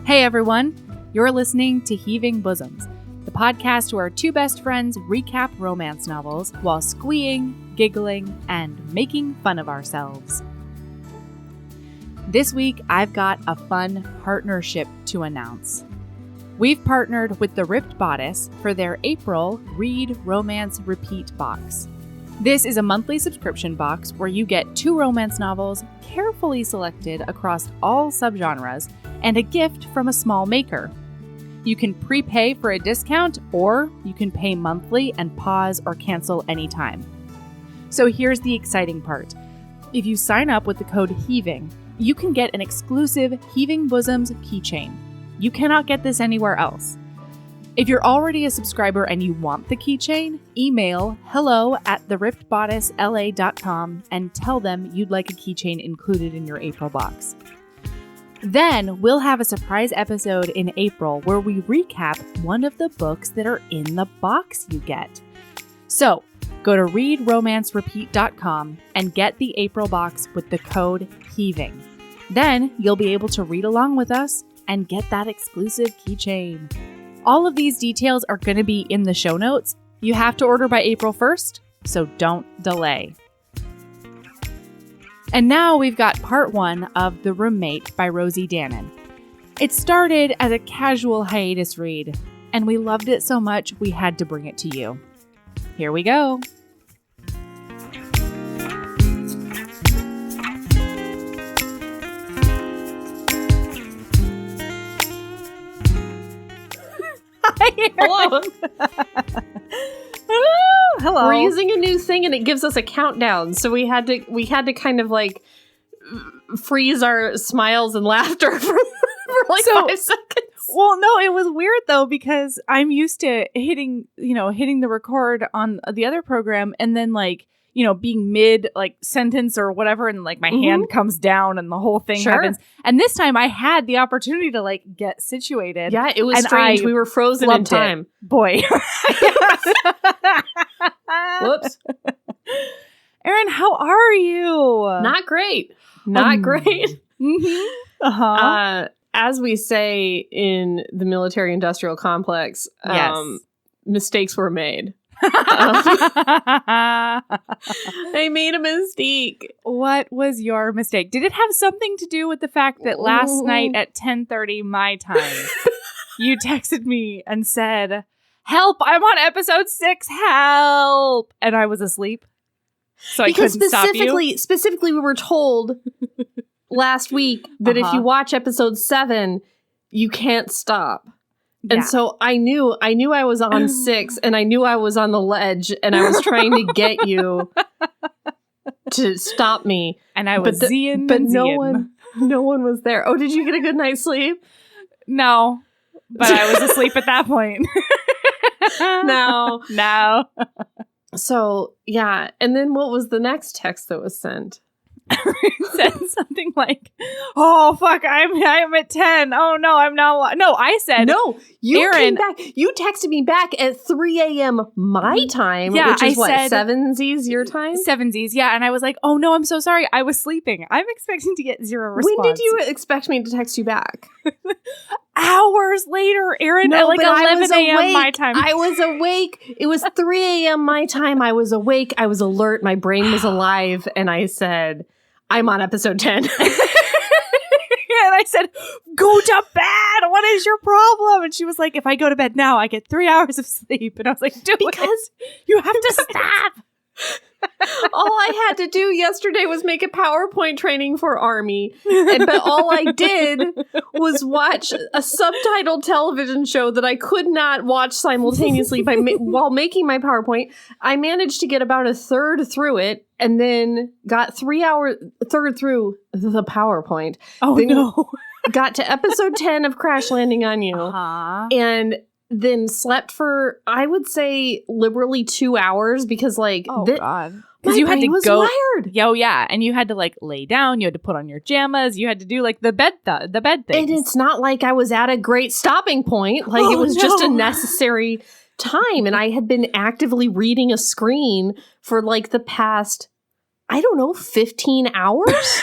Hey everyone, you're listening to Heaving Bosoms, the podcast where two best friends recap romance novels while squeeing, giggling, and making fun of ourselves. This week, I've got a fun partnership to announce. We've partnered with the Ripped Bodice for their April Read Romance Repeat box. This is a monthly subscription box where you get 2 romance novels carefully selected across all subgenres and a gift from a small maker. You can prepay for a discount, or you can pay monthly and pause or cancel anytime. So here's the exciting part. If you sign up with the code HEAVING, you can get an exclusive Heaving Bosoms keychain. You cannot get this anywhere else. If you're already a subscriber and you want the keychain, email hello@therippedbodicela.com and tell them you'd like a keychain included in your April box. Then we'll have a surprise episode in April where we recap one of the books that are in the box you get. So go to readromancerepeat.com and get the April box with the code HEAVING. Then you'll be able to read along with us and get that exclusive keychain. All of these details are going to be in the show notes. You have to order by April 1st, so don't delay. And now we've got part 1 of The Roommate by Rosie Danan. It started as a casual hiatus read, and we loved it so much we had to bring it to you. Here we go. Hello. Hello. We're using a new thing and it gives us a countdown. So we had to kind of like freeze our smiles and laughter for like 5 seconds. Well, no, it was weird though, because I'm used to hitting the record on the other program and then being mid sentence or whatever, and my hand comes down and the whole thing happens. And this time I had the opportunity to get situated. Yeah, it was strange. We were frozen in time. Boy. Whoops. Erin, how are you? Not great. Not great. Mm-hmm. Uh-huh. As we say in the military industrial complex, yes. Mistakes were made. I made a mistake. What was your mistake? Did it have something to do with the fact that last night at 10:30 my time, you texted me and said, "Help, I'm on episode 6, help!" And I was asleep, so I couldn't stop you. Specifically, we were told last week that if you watch episode 7, you can't stop. And so I knew I was on 6, and I knew I was on the ledge, and I was trying to get you to stop me. And I was but no one was there. Oh, did you get a good night's sleep? No, but I was asleep at that point. No. So yeah, and then what was the next text that was sent? It said something like, "Oh fuck, I'm at 10. Oh no, I'm not." No, I said no. You Erin, came back. You texted me back at 3 a.m. my time, which is what, 7Z's your time? 7Z's, yeah. And I was like, "Oh no, I'm so sorry. I was sleeping. I'm expecting to get 0 response." When did you expect me to text you back? Hours later, Erin, no, at 11 a.m. my time. I was awake. It was 3 a.m. my time. I was awake. I was alert. My brain was alive. And I said, "I'm on episode 10. And I said, "Go to bed. What is your problem?" And she was like, "If I go to bed now, I get 3 hours of sleep." And I was like, because you have to stop. All I had to do yesterday was make a PowerPoint training for Army. But all I did was watch a subtitled television show that I could not watch simultaneously while making my PowerPoint. I managed to get about a third through it, and then got 3 hours third through the PowerPoint. Oh, then no. Got to episode 10 of Crash Landing on You. And then slept for, I would say, liberally 2 hours because, God. Because you had to go wired. Oh, yeah. And you had to, lay down. You had to put on your jammas. You had to do, the bed things. And it's not like I was at a great stopping point. It was just a necessary time. And I had been actively reading a screen for, the past, 15 hours?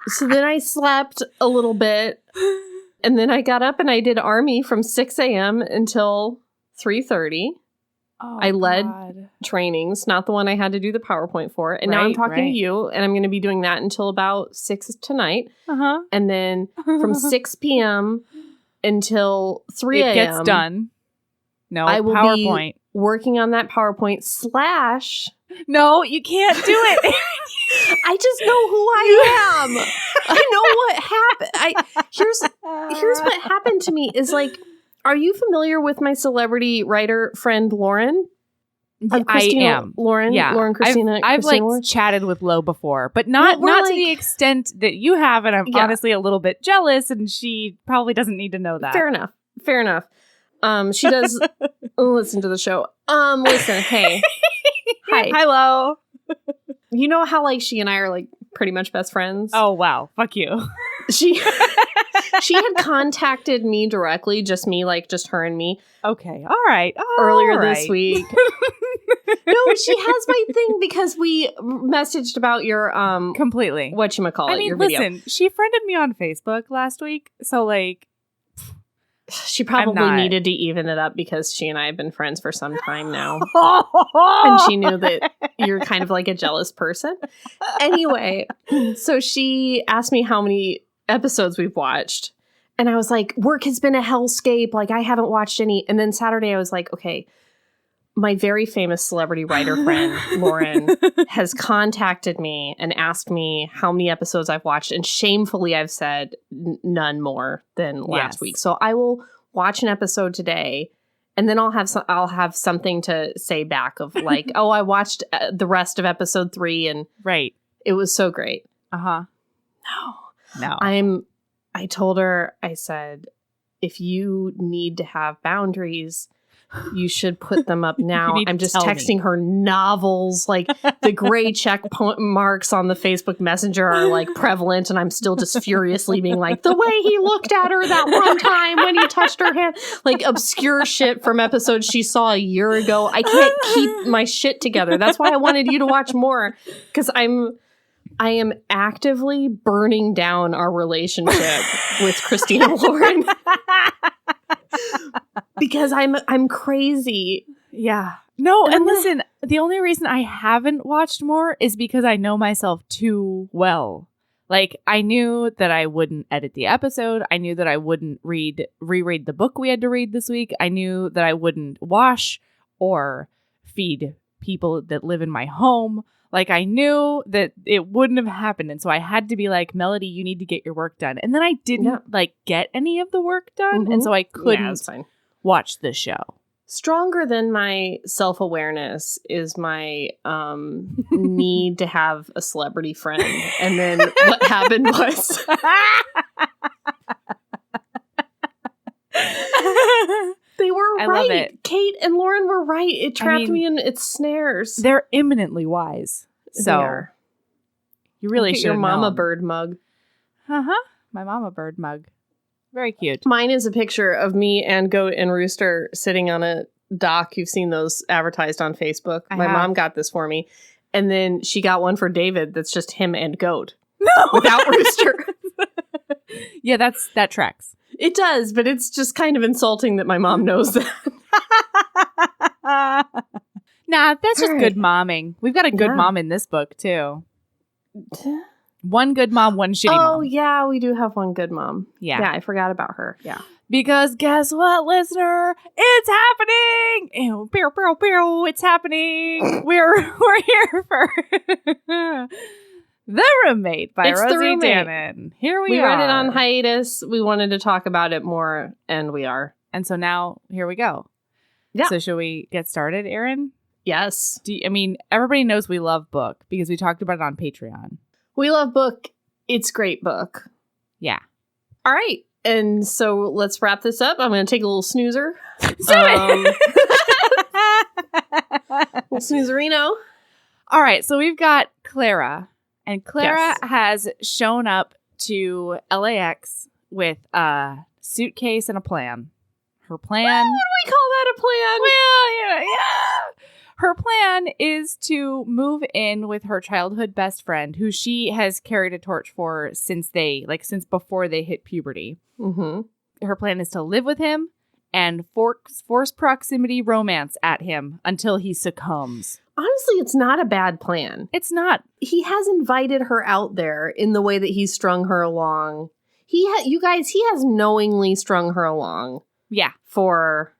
So then I slept a little bit. And then I got up and I did Army from 6 a.m. until 3:30. Oh, I led God. trainings, not the one I had to do the PowerPoint for. And now I'm talking to you, and I'm going to be doing that until about 6 tonight. Uh-huh. And then from 6 p.m. until 3 a.m. It gets done. No, I will PowerPoint. be working on that PowerPoint / No, you can't do it. I just know who I am. I know what happened. Here's what happened to me is like, are you familiar with my celebrity writer friend Lauren? I am. Lauren. Yeah. Lauren Christina. I've like Lauren? chatted with Lo before, but not to the extent that you have, and I'm honestly a little bit jealous, and she probably doesn't need to know that. Fair enough. She does listen to the show. Listen, hey. Hi. Hello. You know how like she and I are like pretty much best friends? Oh, wow. Fuck you. She had contacted me directly, just her and me. Okay. All right. Earlier this week. No, she has my thing because we messaged about your completely. Whatchamacallit, your video. Listen, she friended me on Facebook last week, so like she probably needed to even it up because she and I have been friends for some time now. And she knew that you're kind of like a jealous person. Anyway, so she asked me how many episodes we've watched. And I was like, work has been a hellscape. Like, I haven't watched any. And then Saturday, I was like, okay, my very famous celebrity writer friend, Lauren, has contacted me and asked me how many episodes I've watched. And shamefully, I've said none more than last week. So I will watch an episode today. And then I'll have something to say back of like, oh, I watched the rest of episode 3 and it was so great. No. I told her, I said, if you need to have boundaries, you should put them up now. I'm just texting her novels. Like the gray check marks on the Facebook Messenger are like prevalent. And I'm still just furiously being like, the way he looked at her that one time when he touched her hand, like obscure shit from episodes she saw a year ago. I can't keep my shit together. That's why I wanted you to watch more, because I am actively burning down our relationship with Christina Lauren. Because I'm crazy. Yeah. No, and listen, the only reason I haven't watched more is because I know myself too well. Like, I knew that I wouldn't edit the episode. I knew that I wouldn't reread the book we had to read this week. I knew that I wouldn't wash or feed people that live in my home. Like, I knew that it wouldn't have happened. And so I had to be like, Melody, you need to get your work done. And then I didn't get any of the work done. And so I couldn't watch the show. Stronger than my self-awareness is my need to have a celebrity friend. And then what happened was... They were right. Love it. Kate and Lauren were right. It trapped me in its snares. They're eminently wise. So you really should. Your mama bird mug. My mama bird mug. Very cute. Mine is a picture of me and Goat and Rooster sitting on a dock. You've seen those advertised on Facebook. My mom got this for me. And then she got one for David that's just him and Goat. No! Without Rooster. Yeah, that tracks. It does, but it's just kind of insulting that my mom knows that. Nah, that's just good momming. We've got a good mom in this book, too. One good mom, one shitty mom. Oh, yeah, we do have one good mom. Yeah. Yeah, I forgot about her. Yeah. Because guess what, listener? It's happening! Ew, pew, pew, pew, it's happening! We're here for... The Roommate by Rosie Danan. Here we are. We read it on hiatus. We wanted to talk about it more, and we are. And so now, here we go. Yeah. So should we get started, Erin? Yes. Everybody knows we love book because we talked about it on Patreon. We love book. It's great book. Yeah. All right. And so let's wrap this up. I'm going to take a little snoozer. Little snoozerino. All right. So we've got Clara. And Clara has shown up to LAX with a suitcase and a plan. Her plan... What would we call that, a plan? Well, yeah. Her plan is to move in with her childhood best friend, who she has carried a torch for since before they hit puberty. Mm-hmm. Her plan is to live with him and force proximity romance at him until he succumbs. Honestly, it's not a bad plan. It's not. He has invited her out there in the way that he's strung her along. He has knowingly strung her along. Yeah. For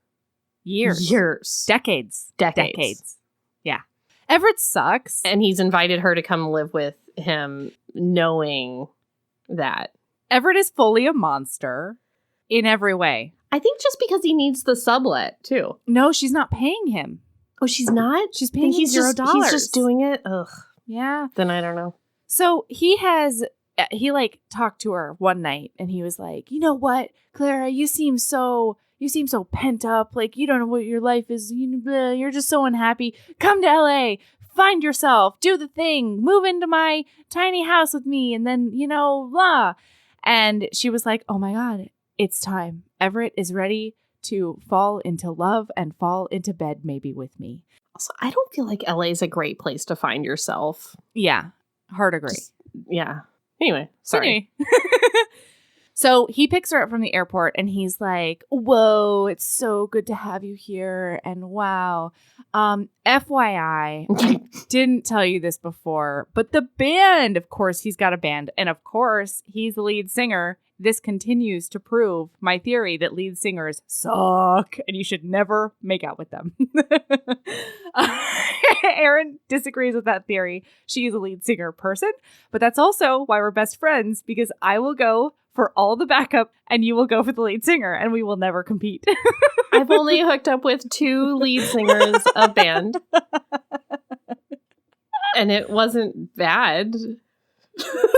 years. Decades. Yeah. Everett sucks. And he's invited her to come live with him knowing that. Everett is fully a monster in every way. I think just because he needs the sublet, too. No, she's not paying him. Oh, she's not? She's paying him $0. He's just doing it? Ugh. Yeah. Then I don't know. So he talked to her one night and he was like, you know what, Clara, you seem so pent up. Like, you don't know what your life is. You're just so unhappy. Come to LA. Find yourself. Do the thing. Move into my tiny house with me. And then, blah. And she was like, oh my God, it's time. Everett is ready to fall into love and fall into bed maybe with me. Also, I don't feel like LA is a great place to find yourself. Yeah. Hard agree. Yeah. Anyway, sorry. So he picks her up from the airport and he's like, whoa, it's so good to have you here. And wow. FYI, I didn't tell you this before, but the band, of course, he's got a band. And of course, he's the lead singer. This continues to prove my theory that lead singers suck and you should never make out with them. Erin disagrees with that theory. She is a lead singer person, but that's also why we're best friends, because I will go for all the backup and you will go for the lead singer and we will never compete. I've only hooked up with 2 lead singers of band. And it wasn't bad.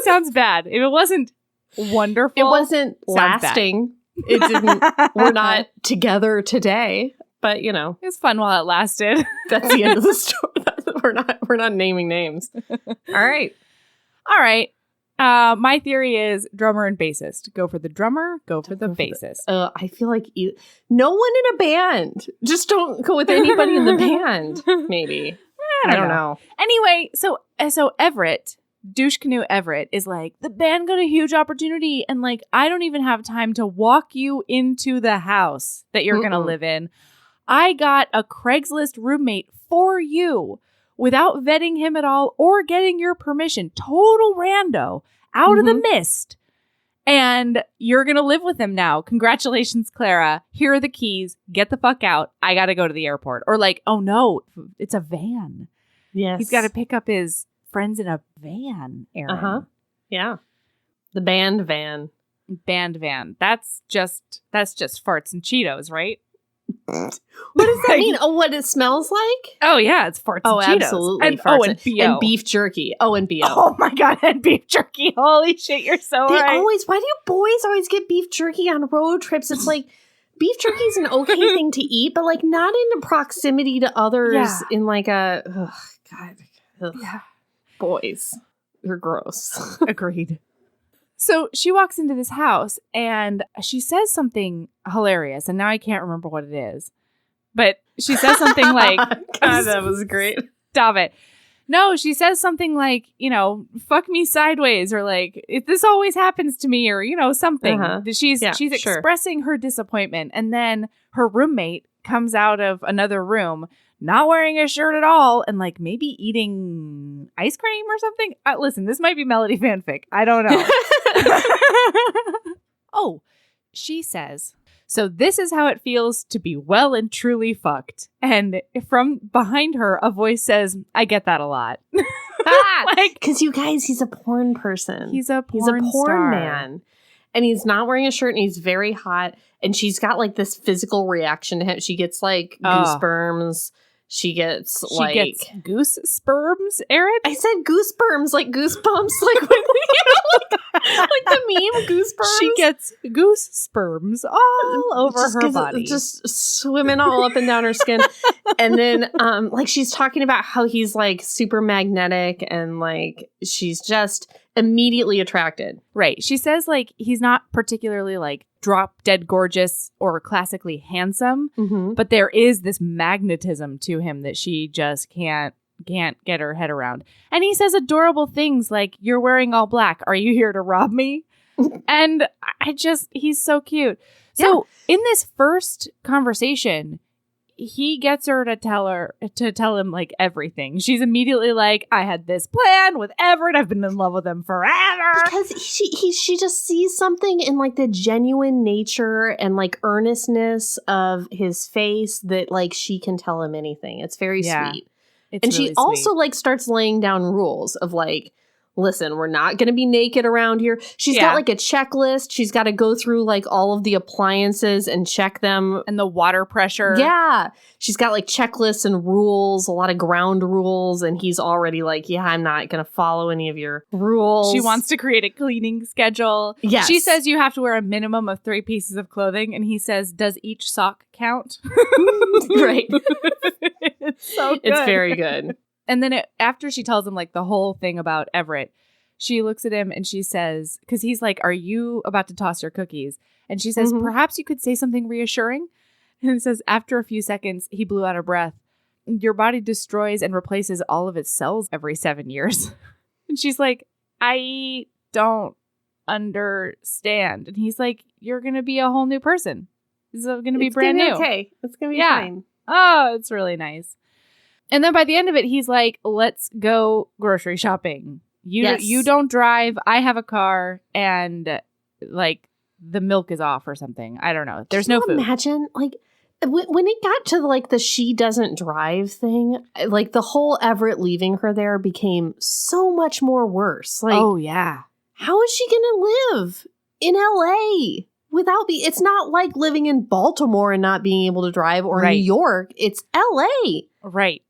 Sounds bad. If it wasn't wonderful. It wasn't lasting. It didn't. We're not together today, but it was fun while it lasted. That's the end of the story. We're not naming names. All right. My theory is drummer and bassist. Go for the drummer. Go for the bassist. I feel like no one in a band. Just don't go with anybody in the band. Maybe. I don't know. Anyway, so Everett. Douche Canoe Everett is like, the band got a huge opportunity and I don't even have time to walk you into the house that you're going to live in. I got a Craigslist roommate for you without vetting him at all or getting your permission. Total rando out of the mist. And you're going to live with him now. Congratulations, Clara. Here are the keys. Get the fuck out. I got to go to the airport. Or oh no, it's a van. Yes. He's got to pick up his friends in a van, Erin. Uh-huh. Yeah. The band van. Band van. That's just farts and Cheetos, right? What does that mean? Oh, what it smells like? Oh, yeah. It's farts and Cheetos. Absolutely. And, farts and BO. And beef jerky. Oh, and BO. Oh, my God. And beef jerky. Holy shit. You're so right. Why do boys always get beef jerky on road trips? It's like, beef jerky is an okay thing to eat, but not in proximity to others in God. Ugh. Yeah. Boys. They're gross. Agreed. So she walks into this house and she says something hilarious. And now I can't remember what it is. But she says something like... God, that was great. Stop it. No, she says something like, fuck me sideways or if this always happens to me or, something. Uh-huh. She's expressing her disappointment. And then her roommate comes out of another room not wearing a shirt at all and maybe eating ice cream or something. Listen, this might be Melody fanfic. I don't know. Oh, she says, so this is how it feels to be well and truly fucked. And from behind her, a voice says, I get that a lot. Because you guys, he's a porn person. He's a porn star. Man. And he's not wearing a shirt and he's very hot. And she's got this physical reaction to him. She gets goose sperms. She gets goose sperms, Erin? I said goose sperms, like goosebumps, like the meme goose sperms. She gets goose sperms all over her body. Just swimming all up and down her skin. And then she's talking about how he's super magnetic and she's just, immediately attracted. Right. She says, like, he's not particularly, like, drop dead gorgeous or classically handsome, but there is this magnetism to him that she just can't get her head around. And he says adorable things like, "You're wearing all black. Are you here to rob me?" And he's so cute. So in this first conversation, he gets her to tell him like everything. She's immediately like, "I had this plan with Everett. I've been in love with him forever." Because she just sees something in like the genuine nature and like earnestness of his face that like she can tell him anything. It's very sweet. And really she also like starts laying down rules of like, listen, we're not going to be naked around here. She's got like a checklist. She's got to go through like all of the appliances and check them. And the water pressure. Yeah. She's got like checklists and rules, a lot of ground rules. And he's already like, yeah, I'm not going to follow any of your rules. She wants to create a cleaning schedule. Yes. She says you have to wear a minimum of 3 pieces of clothing. And he says, "Does each sock count?" Right. It's so good. It's very good. And then after she tells him like the whole thing about Everett, she looks at him and she says, because he's like, "Are you about to toss your cookies?" And she says, "Perhaps you could say something reassuring." And it says, after a few seconds, he blew out a breath. "Your body destroys and replaces all of its cells every 7 years." And she's like, "I don't understand." And he's like, "You're going to be a whole new person. It's going to be brand new." Okay. It's going to be fine. Oh, it's really nice. And then by the end of it, he's like, "Let's go grocery shopping. You don't drive. I have a car, and like the milk is off or something. I don't know. There's no food." Imagine like when it got to like the she doesn't drive thing, like the whole Everett leaving her there became so much more worse. Like, oh yeah, how is she gonna live in LA without it's not like living in Baltimore and not being able to drive or New York. It's LA. Right.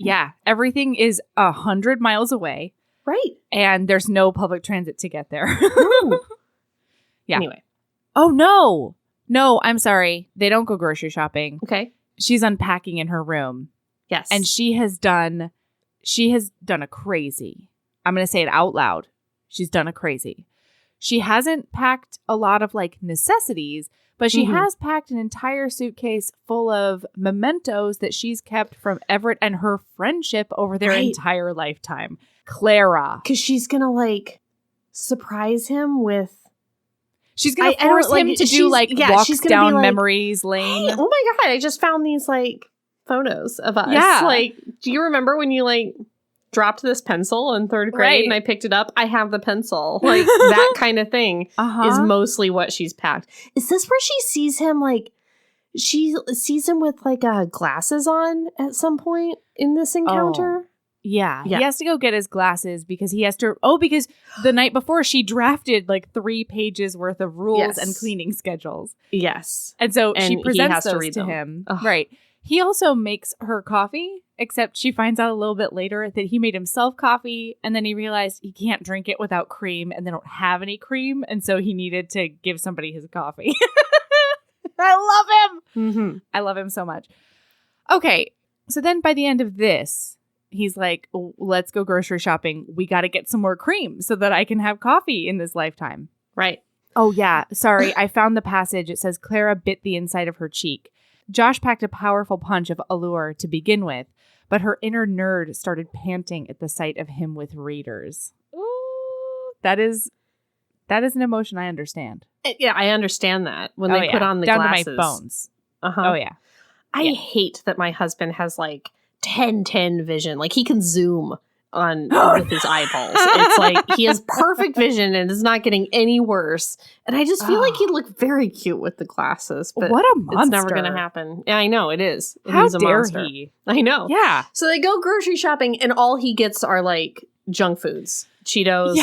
Yeah. Everything is 100 miles away. Right. And there's no public transit to get there. Yeah. Anyway. Oh, no. No, I'm sorry. They don't go grocery shopping. Okay. She's unpacking in her room. Yes. And she has done a crazy. I'm going to say it out loud. She's done a crazy. She hasn't packed a lot of like necessities, but she has packed an entire suitcase full of mementos that she's kept from Everett and her friendship over their entire lifetime. Clara. Because she's going to like surprise him with. She's going to force him to do like walks down like, memories lane. Hey, oh my God, I just found these like photos of us. Yeah. Like, do you remember when you like dropped this pencil in 3rd grade and I picked it up? I have the pencil. Like that kind of thing is mostly what she's packed. Is this where she sees him like, she sees him with like glasses on at some point in this encounter? Oh. Yeah. He has to go get his glasses because he has to. Oh, because the night before she drafted like 3 pages worth of rules and cleaning schedules. Yes. And so she presents those to him. Ugh. Right. He also makes her coffee, except she finds out a little bit later that he made himself coffee. And then he realized he can't drink it without cream and they don't have any cream. And so he needed to give somebody his coffee. I love him. I love him so much. Okay. So then by the end of this, he's like, "Let's go grocery shopping. We got to get some more cream so that I can have coffee in this lifetime." Right. Oh, yeah. Sorry. I found the passage. It says Clara bit the inside of her cheek. Josh packed a powerful punch of allure to begin with, but her inner nerd started panting at the sight of him with readers. Ooh, that is an emotion I understand. Yeah, I understand that when they put on the down glasses. To my bones. Oh, yeah. I hate that my husband has like 10/10 vision. Like he can zoom on with his eyeballs. It's like he has perfect vision and is not getting any worse. And I just feel like he'd look very cute with the glasses. But what a monster. It's never going to happen. Yeah, I know it is. How He's a dare monster. he? I know. Yeah. So they go grocery shopping and all he gets are like junk foods, Cheetos,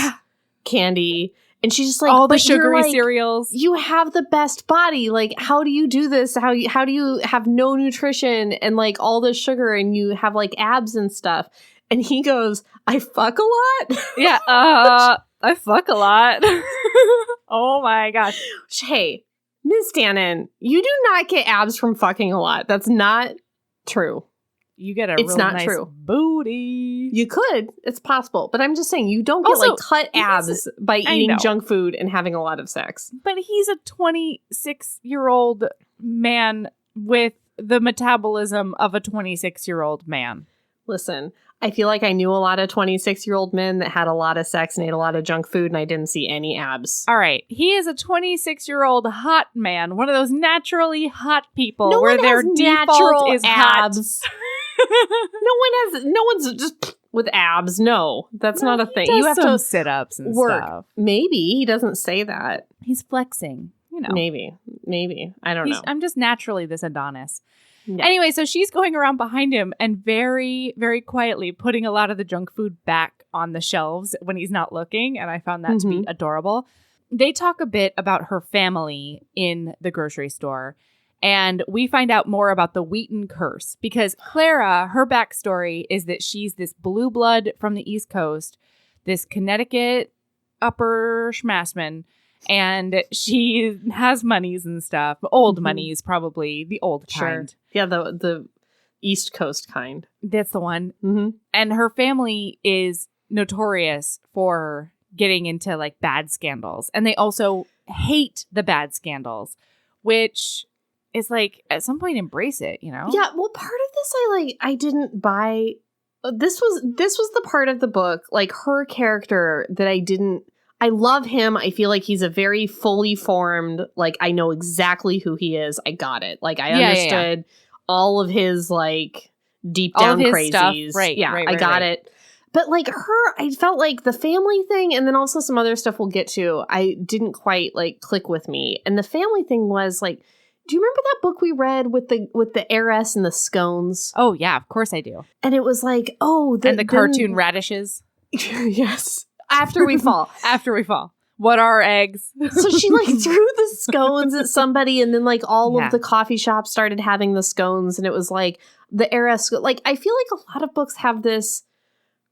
candy. And she's just like, all the sugary cereals. You have the best body. Like, how do you do this? How do you have no nutrition and like all this sugar and you have like abs and stuff? And he goes, "I fuck a lot." Yeah. I fuck a lot. Oh my gosh. Hey, Ms. Danan, you do not get abs from fucking a lot. That's not true. you get a It's real not nice true. booty. You could. It's possible. But I'm just saying, you don't get Also, like cut abs by I eating know. junk food and having a lot of sex. But he's a 26-year-old man with the metabolism of a 26-year-old man. Listen, I feel like I knew a lot of 26-year-old men that had a lot of sex and ate a lot of junk food, and I didn't see any abs. All right. He is a 26-year-old hot man, one of those naturally hot people No where one their has default natural is abs. No one's just with abs. No, that's not a thing. He does You have some to sit-ups and work. stuff. Maybe he doesn't say that. He's flexing, you know. Maybe. I don't know. I'm just naturally this Adonis. Yeah. Anyway, so she's going around behind him and very, very quietly putting a lot of the junk food back on the shelves when he's not looking. And I found that to be adorable. They talk a bit about her family in the grocery store. And we find out more about the Wheaton curse because Clara, her backstory is that she's this blue blood from the East Coast, this Connecticut upper schmassman. And she has monies and stuff. Old monies, probably. The old kind. Yeah, the East Coast kind. That's the one. Mm-hmm. And her family is notorious for getting into like bad scandals. And they also hate the bad scandals, which is like at some point embrace it, you know? Yeah, well, part of this I didn't buy. This was the part of the book, like her character that I love him. I feel like he's a very fully formed, like, I know exactly who he is. I got it. Like, I understood all of his, like, deep down crazies. Stuff. Right. Yeah, right, I got it. But, like, I felt like the family thing, and then also some other stuff we'll get to, I didn't quite, like, click with me. And the family thing was, like, do you remember that book we read with the heiress and the scones? Oh, yeah, of course I do. And it was like, and the cartoon radishes. Yes. After we fall. After we fall. What are eggs? So she like threw the scones at somebody, and then like all of the coffee shops started having the scones, and it was like the heiress. Like, I feel like a lot of books have this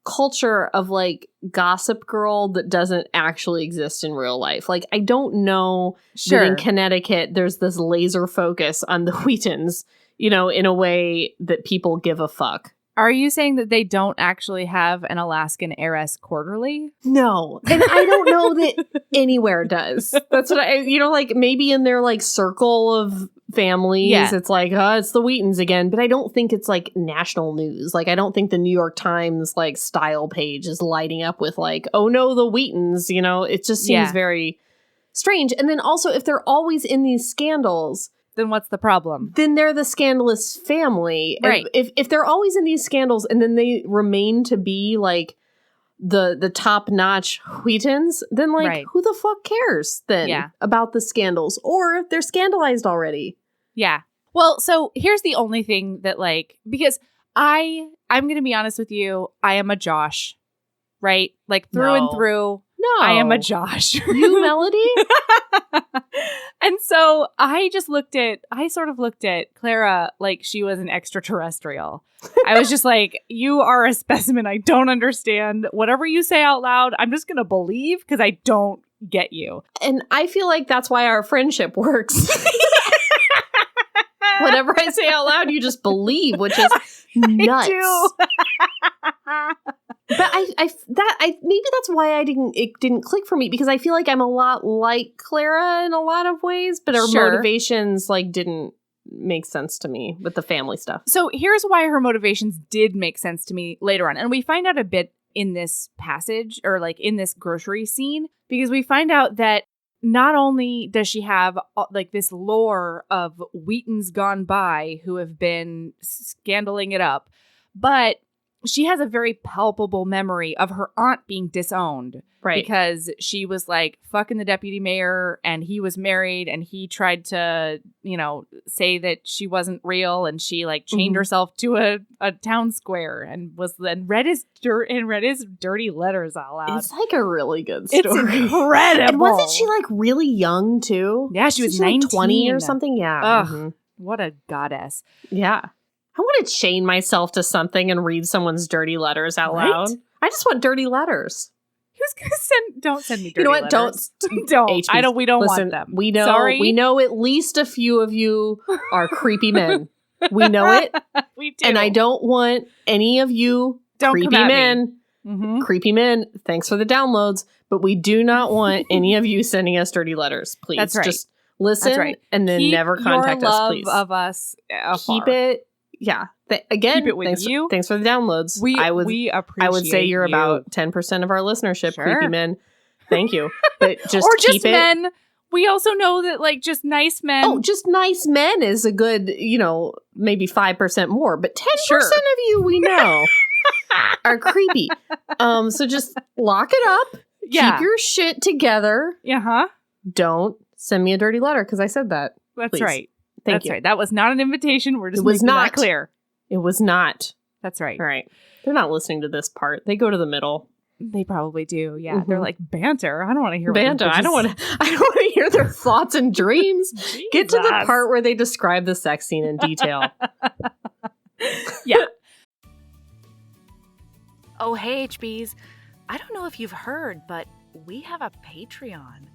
culture of like Gossip Girl that doesn't actually exist in real life. Like, I don't know that in Connecticut there's this laser focus on the Wheatons, you know, in a way that people give a fuck. Are you saying that they don't actually have an Alaskan heiress quarterly? No. And I don't know that anywhere does. That's what like maybe in their like circle of families, it's like, it's the Wheatons again. But I don't think it's like national news. Like, I don't think the New York Times like style page is lighting up with like, oh no, the Wheatons, you know, it just seems very strange. And then also, if they're always in these scandals, then what's the problem? Then they're the scandalous family. Right. And if they're always in these scandals and then they remain to be like the top-notch Wheatons, then like who the fuck cares then about the scandals? Or they're scandalized already. Yeah. Well, so here's the only thing that like, because I'm going to be honest with you, I am a Josh, right? Like through and through. No. I am a Josh. You, Melody? And so I sort of looked at Clara like she was an extraterrestrial. I was just like, you are a specimen. I don't understand. Whatever you say out loud, I'm just going to believe because I don't get you. And I feel like that's why our friendship works. Whatever I say out loud, you just believe, which is nuts. I do. But maybe that's why it didn't click for me, because I feel like I'm a lot like Clara in a lot of ways, but her motivations like didn't make sense to me with the family stuff. So here's why her motivations did make sense to me later on. And we find out a bit in this passage, or like in this grocery scene, because we find out that not only does she have like this lore of Wheatons gone by who have been scandaling it up, but she has a very palpable memory of her aunt being disowned. Right. Because she was like fucking the deputy mayor and he was married and he tried to, you know, say that she wasn't real, and she like chained herself to a town square and read his dirty letters out loud. It's like a really good story. It's incredible. And wasn't she like really young too? Yeah, she was 19. Like 20 or something. Yeah. Ugh, what a goddess. Yeah. I want to chain myself to something and read someone's dirty letters out loud. I just want dirty letters. Who's gonna don't send me dirty letters. You know what? Don't. We don't Listen, want them. We know. Sorry. We know at least a few of you are creepy men. We know it. We do. And I don't want any of you creepy men. Mm-hmm. Creepy men, thanks for the downloads. But we do not want any of you sending us dirty letters, please. That's right. Just listen and then Keep never contact your us, love please. of us afar. Keep it. Yeah. Again, Keep it with you. Thanks for the downloads. We appreciate I would say you're you. about 10% of our listenership, Sure. creepy men. Thank you. But just or keep just it. men. We also know that like just nice men. Oh, just nice men is a good, maybe 5% more. But 10% of you we know are creepy. So just lock it up. Yeah. Keep your shit together. Uh-huh. Don't send me a dirty letter because I said that. That's Please. right. Thank That's you. right. That was not an invitation. We're just It was making not that clear. It was not. That's right. All right. They're not listening to this part. They go to the middle. They probably do. Yeah. Mhm. They're like, banter. I don't want to hear Banter. I don't want to hear their thoughts and dreams. Get to the part where they describe the sex scene in detail. Yeah. Oh, hey, HBs. I don't know if you've heard, but we have a Patreon.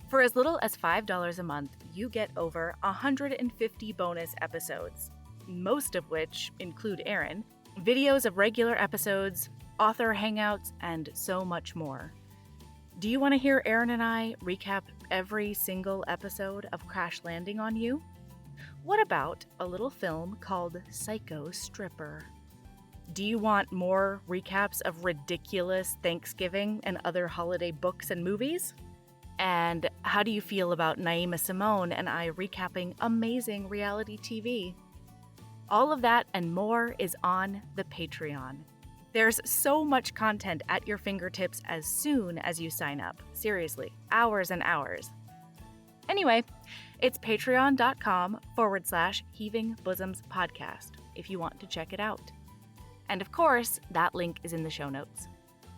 For as little as $5 a month, you get over 150 bonus episodes, most of which include Erin, videos of regular episodes, author hangouts, and so much more. Do you want to hear Erin and I recap every single episode of Crash Landing on You? What about a little film called Psycho Stripper? Do you want more recaps of ridiculous Thanksgiving and other holiday books and movies? And how do you feel about Naima Simone and I recapping amazing reality TV? All of that and more is on the Patreon. There's so much content at your fingertips as soon as you sign up. Seriously, hours and hours. Anyway, it's patreon.com/Heaving Bosoms Podcast if you want to check it out. And of course, that link is in the show notes.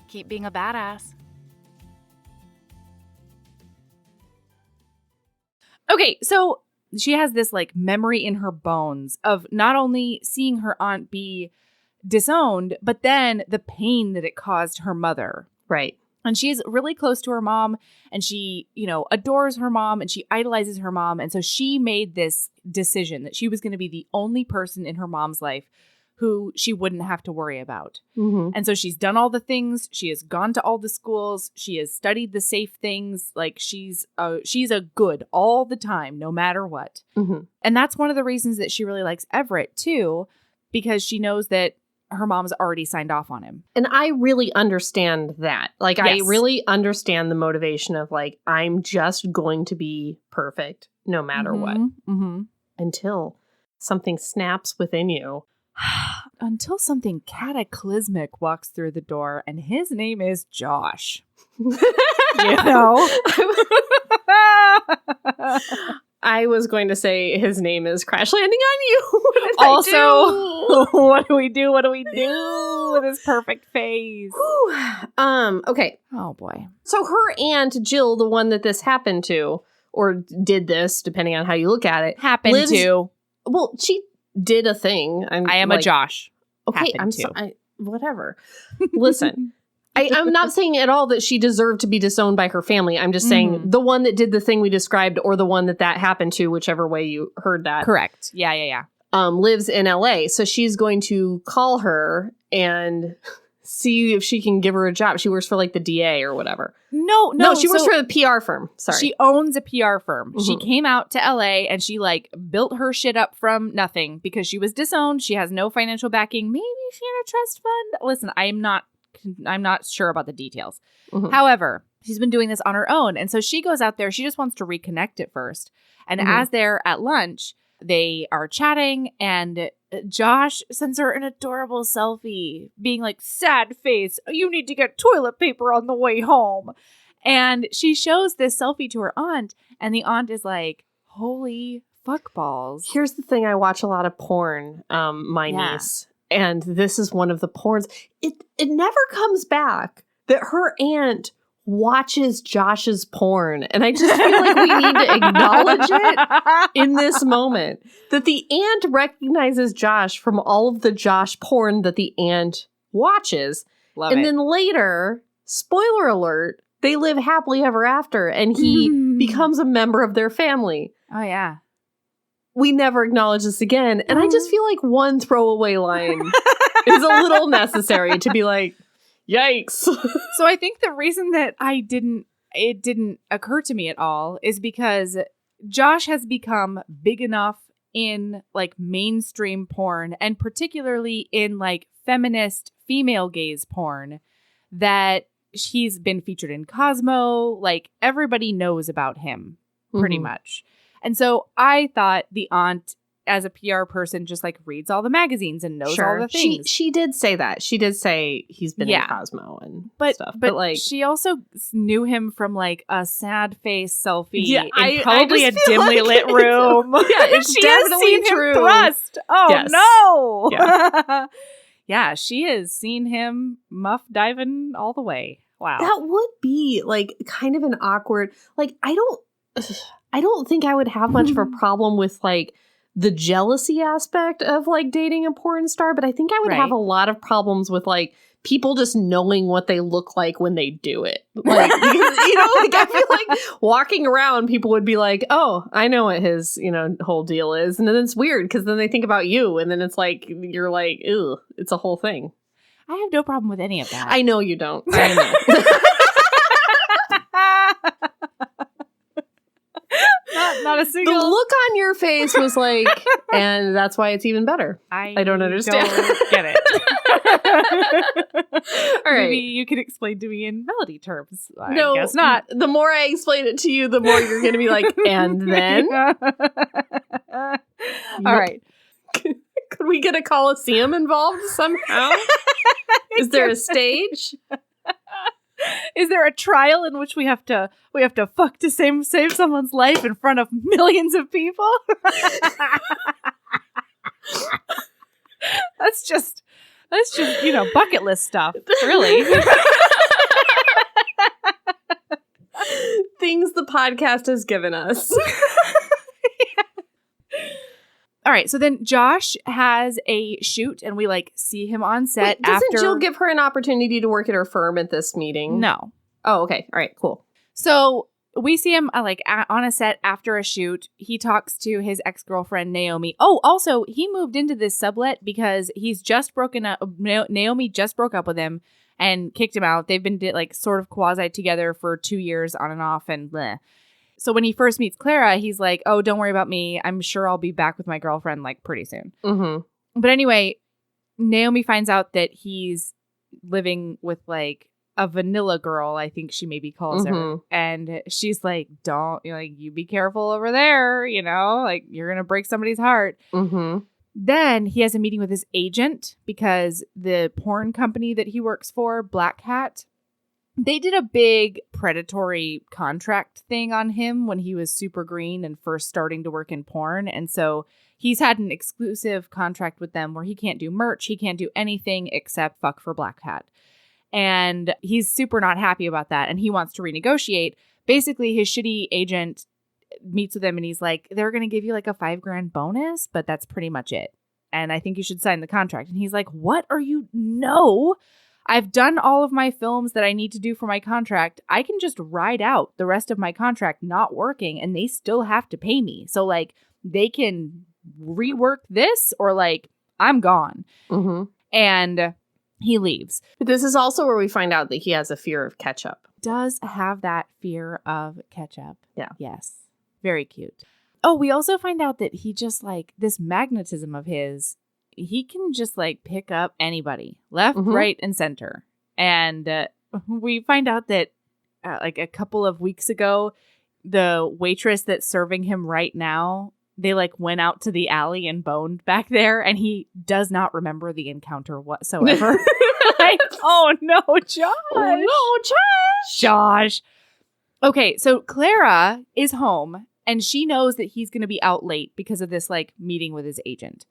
Keep being a badass. Okay, so she has this like memory in her bones of not only seeing her aunt be disowned, but then the pain that it caused her mother. Right. And she's really close to her mom and she, adores her mom and she idolizes her mom. And so she made this decision that she was going to be the only person in her mom's life who she wouldn't have to worry about. Mm-hmm. And so she's done all the things. She has gone to all the schools. She has studied the safe things. Like she's a good all the time, no matter what. Mm-hmm. And that's one of the reasons that she really likes Everett too, because she knows that her mom's already signed off on him. And I really understand that. Like, Yes. I really understand the motivation of like, I'm just going to be perfect no matter what. Mm-hmm. Until something snaps within you. Until something cataclysmic walks through the door, and his name is Josh. I was going to say his name is Crash Landing on You. What do we do? What do we do with his perfect face? Okay. Oh boy. So her aunt Jill, the one that this happened to, or did this, depending on how you look at it, Happened to. Well, she did a thing. I am a Josh. Okay, Happened I'm to. sorry. Whatever. Listen, I'm not saying at all that she deserved to be disowned by her family. I'm just saying the one that did the thing we described, or the one that happened to, whichever way you heard that. Correct. Yeah. Lives in LA. So she's going to call her and see if she can give her a job. She works for like the DA or whatever. No, she works for the PR firm. Sorry. She owns a PR firm. Mm-hmm. She came out to LA and she like built her shit up from nothing because she was disowned. She has no financial backing. Maybe she had a trust fund. Listen, I'm not sure about the details. Mm-hmm. However, she's been doing this on her own. And so she goes out there. She just wants to reconnect at first. And as they're at lunch, they are chatting and Josh sends her an adorable selfie being like, sad face, you need to get toilet paper on the way home. And she shows this selfie to her aunt and the aunt is like, holy fuck balls. Here's the thing. I watch a lot of porn, my niece, and this is one of the porns. It never comes back that her aunt watches Josh's porn. And I just feel like we need to acknowledge it in this moment. That the aunt recognizes Josh from all of the Josh porn that the aunt watches. Love and it. then later, spoiler alert, they live happily ever after and he becomes a member of their family. Oh, yeah. we never acknowledge this again. And I just feel like one throwaway line is a little necessary to be like, yikes. So I think the reason that it didn't occur to me at all is because Josh has become big enough in like mainstream porn and particularly in like feminist female gaze porn that he's been featured in Cosmo. Like everybody knows about him pretty much. And so I thought the aunt, as a PR person, just like reads all the magazines and knows all the things. She did say that. She did say he's been in Cosmo and stuff. But like she also knew him from like a sad face selfie in probably a dimly lit room. It's she definitely has seen true. him thrust. Oh yes. no. Yeah. Yeah, she has seen him muff diving all the way. Wow. That would be like kind of an awkward, like I don't think I would have much of a problem with like the jealousy aspect of like dating a porn star, but I think I would have a lot of problems with like people just knowing what they look like when they do it. Like, because, like I feel like walking around, people would be like, oh, I know what his, whole deal is. And then it's weird because then they think about you and then it's like, you're like, ew, it's a whole thing. I have no problem with any of that. I know you don't. I know. Not a single. The look on your face was like, and that's why it's even better. I don't understand. Don't get it. All right. Maybe you can explain to me in melody terms. No, I guess not. The more I explain it to you, the more you're going to be like, and then? All right. Could we get a Coliseum involved somehow? Is there a stage? Is there a trial in which we have to fuck to save someone's life in front of millions of people? That's just bucket list stuff, really. Things the podcast has given us. All right, so then Josh has a shoot, and we like see him on set. Doesn't Jill give her an opportunity to work at her firm at this meeting? No. Oh, okay. All right, cool. So we see him on a set after a shoot. He talks to his ex-girlfriend, Naomi. Oh, also, he moved into this sublet because he's just broken up. Naomi just broke up with him and kicked him out. They've been like sort of quasi together for 2 years on and off and bleh. So when he first meets Clara, he's like, oh, don't worry about me. I'm sure I'll be back with my girlfriend like pretty soon. Mm-hmm. But anyway, Naomi finds out that he's living with like a vanilla girl, I think she maybe calls her. And she's like, you be careful over there, like you're going to break somebody's heart. Mm-hmm. Then he has a meeting with his agent because the porn company that he works for, Black Hat, they did a big predatory contract thing on him when he was super green and first starting to work in porn. And so he's had an exclusive contract with them where he can't do merch. He can't do anything except fuck for Black Hat. And he's super not happy about that. And he wants to renegotiate. Basically, his shitty agent meets with him and he's like, they're going to give you like a $5,000 bonus, but that's pretty much it. And I think you should sign the contract. And he's like, what are you? No. I've done all of my films that I need to do for my contract. I can just ride out the rest of my contract not working and they still have to pay me. So like they can rework this or like I'm gone. Mm-hmm. And he leaves. But this is also where we find out that he has a fear of ketchup. Does have that fear of ketchup. Yeah. Yes. Very cute. Oh, we also find out that he just like this magnetism of his. He can just like pick up anybody left, right, and center. And we find out that like a couple of weeks ago, the waitress that's serving him right now, they like went out to the alley and boned back there. And he does not remember the encounter whatsoever. Like, oh no, Josh. Oh no, Josh. Josh. Okay, so Clara is home and she knows that he's going to be out late because of this like meeting with his agent.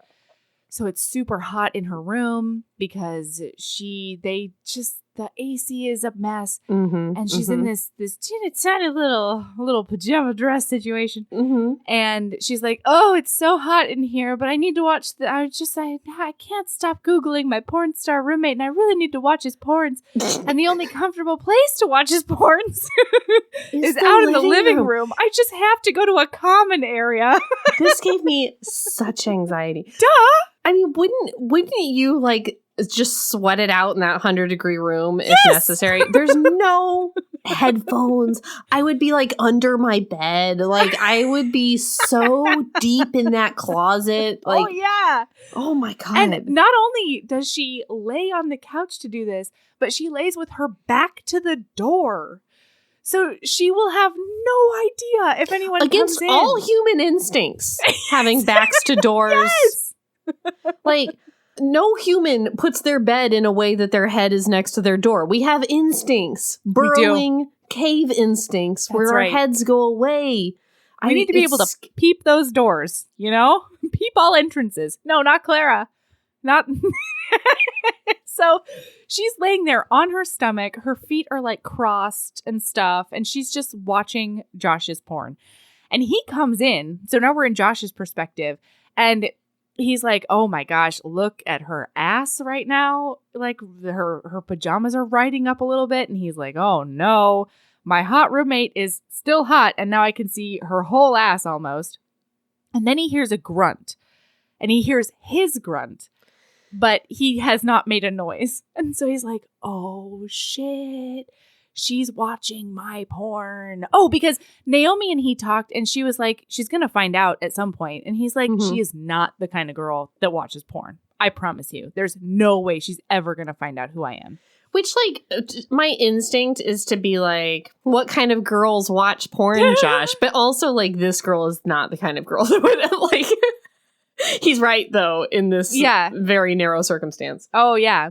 So it's super hot in her room because they just the AC is a mess. Mm-hmm. And she's in this teeny tiny little pajama dress situation. Mm-hmm. And she's like, oh, it's so hot in here, but I need to watch I can't stop Googling my porn star roommate, and I really need to watch his porns. And the only comfortable place to watch his porns is out in the living room. I just have to go to a common area. This gave me such anxiety. Duh! I mean, wouldn't you like just sweat it out in that 100-degree room if necessary? There's no headphones. I would be like under my bed. Like I would be so deep in that closet. Like, oh yeah. Oh my God. And not only does she lay on the couch to do this, but she lays with her back to the door. So she will have no idea if anyone against comes in. all human instincts, having backs to doors. Yes. Like, no human puts their bed in a way that their head is next to their door. We have instincts, burrowing cave instincts where our heads go away. We need to be able to peep those doors, you know? Peep all entrances. No, not Clara. Not... So she's laying there on her stomach. Her feet are like crossed and stuff. And she's just watching Josh's porn. And he comes in. So now we're in Josh's perspective. And he's like, oh my gosh, look at her ass right now. Like her pajamas are riding up a little bit. And he's like, oh no, my hot roommate is still hot. And now I can see her whole ass almost. And then he hears a grunt. And he hears his grunt. But he has not made a noise. And so he's like, oh shit, she's watching my porn. Oh, because Naomi and he talked and she was like, she's going to find out at some point. And he's like, she is not the kind of girl that watches porn. I promise you. There's no way she's ever going to find out who I am. Which, like, my instinct is to be like, what kind of girls watch porn, Josh? But also, like, this girl is not the kind of girl that would, like... He's right, though, in this very narrow circumstance. Oh, yeah.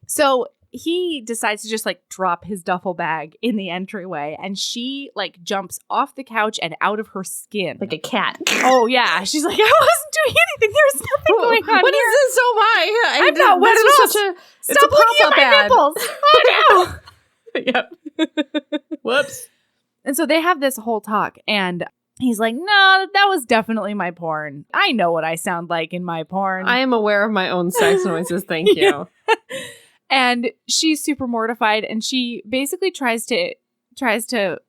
So he decides to just, like, drop his duffel bag in the entryway. And she, like, jumps off the couch and out of her skin. Like a cat. Oh, yeah. She's like, I wasn't doing anything. There's nothing going on What here. is this? Oh, my. I'm not wet at all. Stop looking at my nipples. Oh, no. Yep. Whoops. And so they have this whole talk. And... he's like, no, that was definitely my porn. I know what I sound like in my porn. I am aware of my own sex noises. Thank you. And she's super mortified. And she basically tries to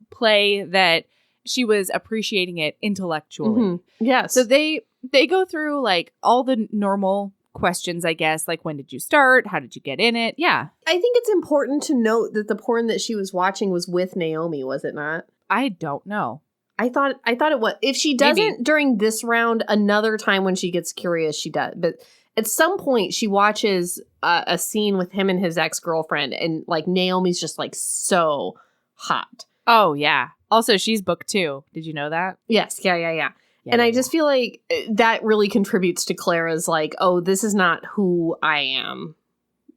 play that she was appreciating it intellectually. Mm-hmm. Yes. So they go through like all the normal questions, I guess. Like, when did you start? How did you get in it? Yeah. I think it's important to note that the porn that she was watching was with Naomi, was it not? I don't know. I thought it was. If she doesn't during this round, another time when she gets curious, she does. But at some point, she watches a scene with him and his ex-girlfriend, and like Naomi's just like so hot. Oh yeah. Also, she's booked too. Did you know that? Yes. Yeah. And I just feel like that really contributes to Clara's like, oh, this is not who I am.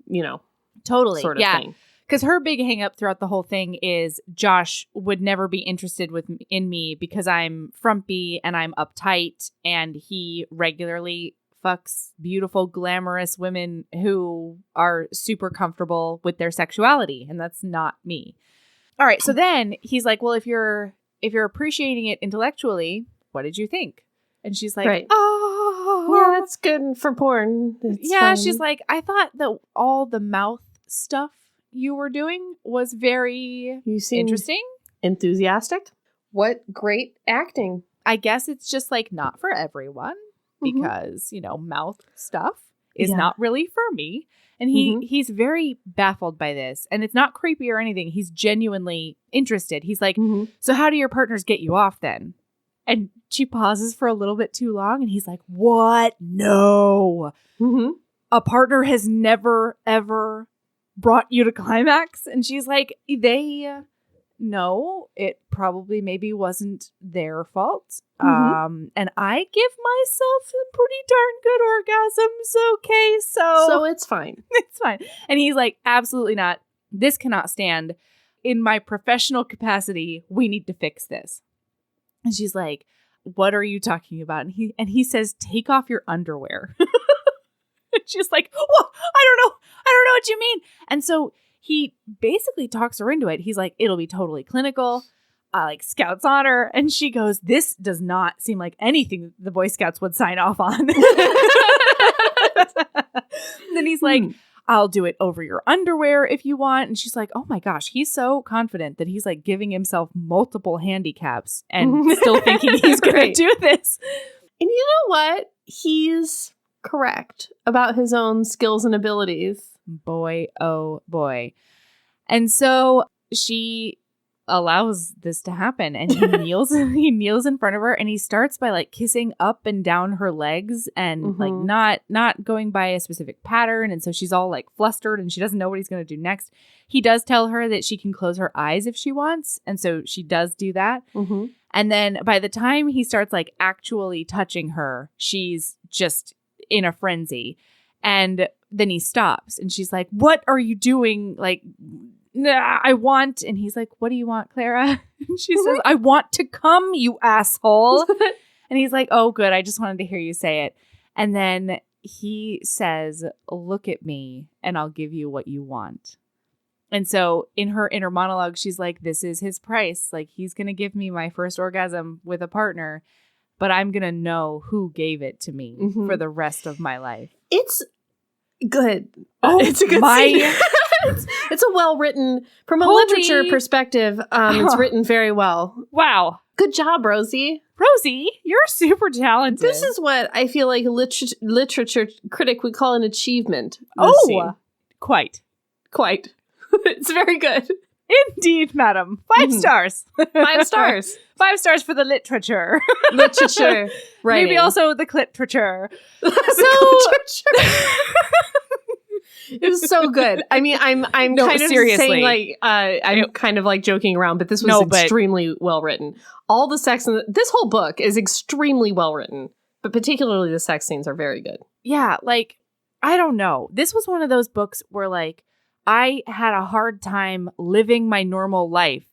You know, totally. Sort of thing. Because her big hang up throughout the whole thing is Josh would never be interested in me because I'm frumpy and I'm uptight, and he regularly fucks beautiful, glamorous women who are super comfortable with their sexuality, and that's not me. All right, so then he's like, well, if you're appreciating it intellectually, what did you think? And she's like, oh, yeah, that's good for porn. It's fun. She's like, I thought that all the mouth stuff you were doing was very interesting. Enthusiastic. What great acting. I guess it's just like not for everyone because, you know, mouth stuff is not really for me. And he's very baffled by this. And it's not creepy or anything. He's genuinely interested. He's like, so how do your partners get you off then? And she pauses for a little bit too long. And he's like, what? No. A partner has never, ever brought you to climax. And she's like, no, it probably maybe wasn't their fault. And I give myself a pretty darn good orgasms. Okay, so it's fine. It's fine. And he's like, absolutely not. This cannot stand. In my professional capacity, we need to fix this. And she's like, what are you talking about? And he says, take off your underwear. She's like, well, I don't know what you mean. And so he basically talks her into it. He's like, it'll be totally clinical. Like Scouts honor. And she goes, this does not seem like anything the Boy Scouts would sign off on. Then he's like, I'll do it over your underwear if you want. And she's like, oh my gosh, he's so confident that he's like giving himself multiple handicaps and still thinking he's going to do this. And you know what? He's correct about his own skills and abilities. Boy, oh boy. And so she allows this to happen, and he kneels in front of her, and he starts by like kissing up and down her legs and like not going by a specific pattern. And so she's all like flustered and she doesn't know what he's going to do next. He does tell her that she can close her eyes if she wants, and so she does do that. And then by the time he starts like actually touching her, she's just in a frenzy. And then he stops and she's like, what are you doing? Like, nah, I want. And he's like, what do you want, Clara? And she says, I want to come, you asshole. And he's like, oh, good. I just wanted to hear you say it. And then he says, look at me and I'll give you what you want. And so in her inner monologue, she's like, this is his price. Like, he's going to give me my first orgasm with a partner, but I'm going to know who gave it to me for the rest of my life. It's good. Oh, it's a good scene. It's a well-written, from a literature perspective, it's written very well. Wow. Good job, Rosie. Rosie, you're super talented. This is what I feel like a literature critic would call an achievement. Quite. It's very good. Indeed, madam. 5 stars. 5 stars. 5 stars for the literature. Literature. Right. Maybe also the cliterature. It was so good. I mean, I'm no, kind of seriously. saying like I'm kind of like joking around, but this was extremely well written. All the sex in this whole book is extremely well written, but particularly the sex scenes are very good. Yeah, like I don't know. This was one of those books where like I had a hard time living my normal life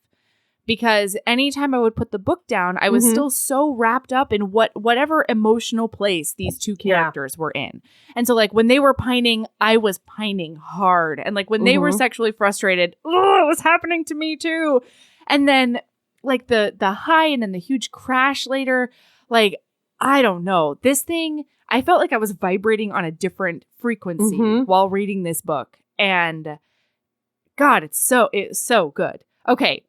because anytime I would put the book down, I was still so wrapped up in whatever emotional place these two characters were in. And so like when they were pining, I was pining hard. And like when they were sexually frustrated, it was happening to me too. And then like the high and then the huge crash later, like, I don't know. This thing, I felt like I was vibrating on a different frequency while reading this book. And God, it's so good. Okay.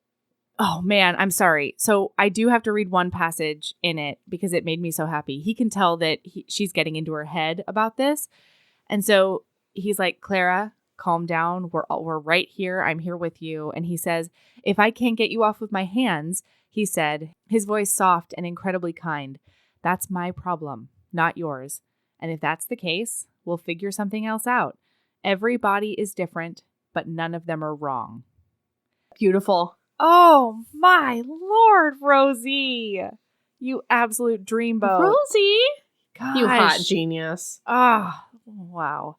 Oh man, I'm sorry. So I do have to read one passage in it because it made me so happy. He can tell that she's getting into her head about this. And so he's like, Clara, calm down. We're right here. I'm here with you. And he says, if I can't get you off with my hands, he said, his voice soft and incredibly kind, that's my problem, not yours. And if that's the case, we'll figure something else out. Every body is different, but none of them are wrong. Beautiful. Oh, my Lord, Rosie. You absolute dreamboat. Rosie. Gosh. You hot genius. Ah, wow.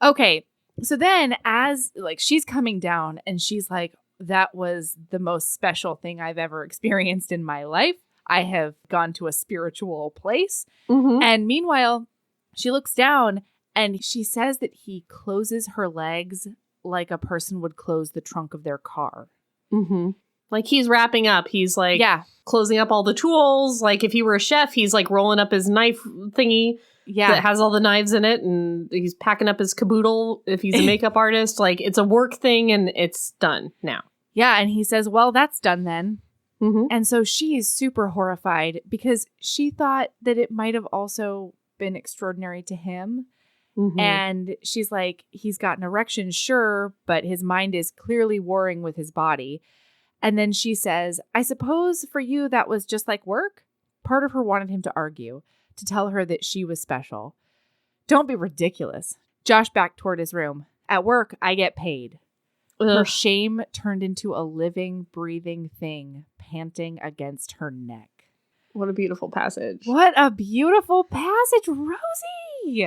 Okay. So then as like she's coming down and she's like, that was the most special thing I've ever experienced in my life. I have gone to a spiritual place. And meanwhile, she looks down and she says that he closes her legs like a person would close the trunk of their car. Like he's wrapping up. He's like closing up all the tools. Like if he were a chef, he's like rolling up his knife thingy that has all the knives in it. And he's packing up his caboodle if he's a makeup artist. Like it's a work thing and it's done now. Yeah. And he says, well, that's done then. And so she is super horrified because she thought that it might have also been extraordinary to him. And she's like, he's got an erection, sure, but his mind is clearly warring with his body. And then she says, I suppose for you that was just like work? Part of her wanted him to argue, to tell her that she was special. Don't be ridiculous. Josh backed toward his room. At work, I get paid. Her shame turned into a living, breathing thing, panting against her neck. What a beautiful passage. What a beautiful passage, Rosie. We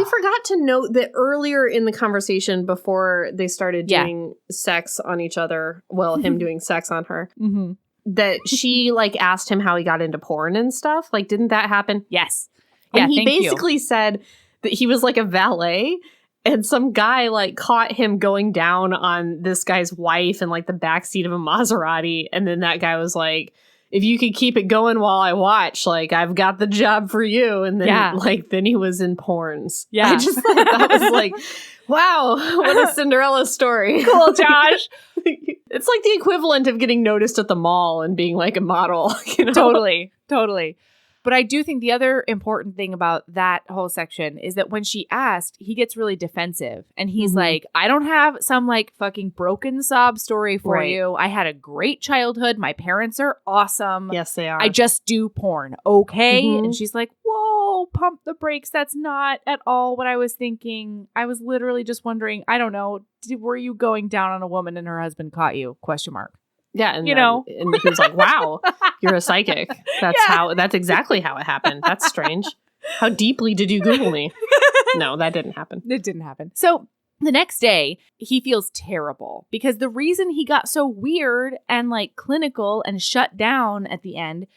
forgot to note that earlier in the conversation before they started doing sex on each other, well, him doing sex on her, that she like asked him how he got into porn and stuff. Like, didn't that happen? Yes. And he basically said that he was like a valet And some guy like caught him going down on this guy's wife in like the backseat of a Maserati. And then that guy was like, if you could keep it going while I watch, like I've got the job for you. And then then he was in porns. Yeah. I just thought that was like, wow, what a Cinderella story. Cool, Josh. It's like the equivalent of getting noticed at the mall and being like a model. You know? Totally. But I do think the other important thing about that whole section is that when she asked, he gets really defensive. And he's like, I don't have some like fucking broken sob story for you. I had a great childhood. My parents are awesome. Yes, they are. I just do porn. Okay. And she's like, whoa, pump the brakes. That's not at all what I was thinking. I was literally just wondering, I don't know, were you going down on a woman and her husband caught you? ? Yeah, and and he was like, "Wow, you're a psychic. That's exactly how it happened. That's strange. How deeply did you Google me?" No, that didn't happen. It didn't happen. So the next day, he feels terrible because the reason he got so weird and like clinical and shut down at the end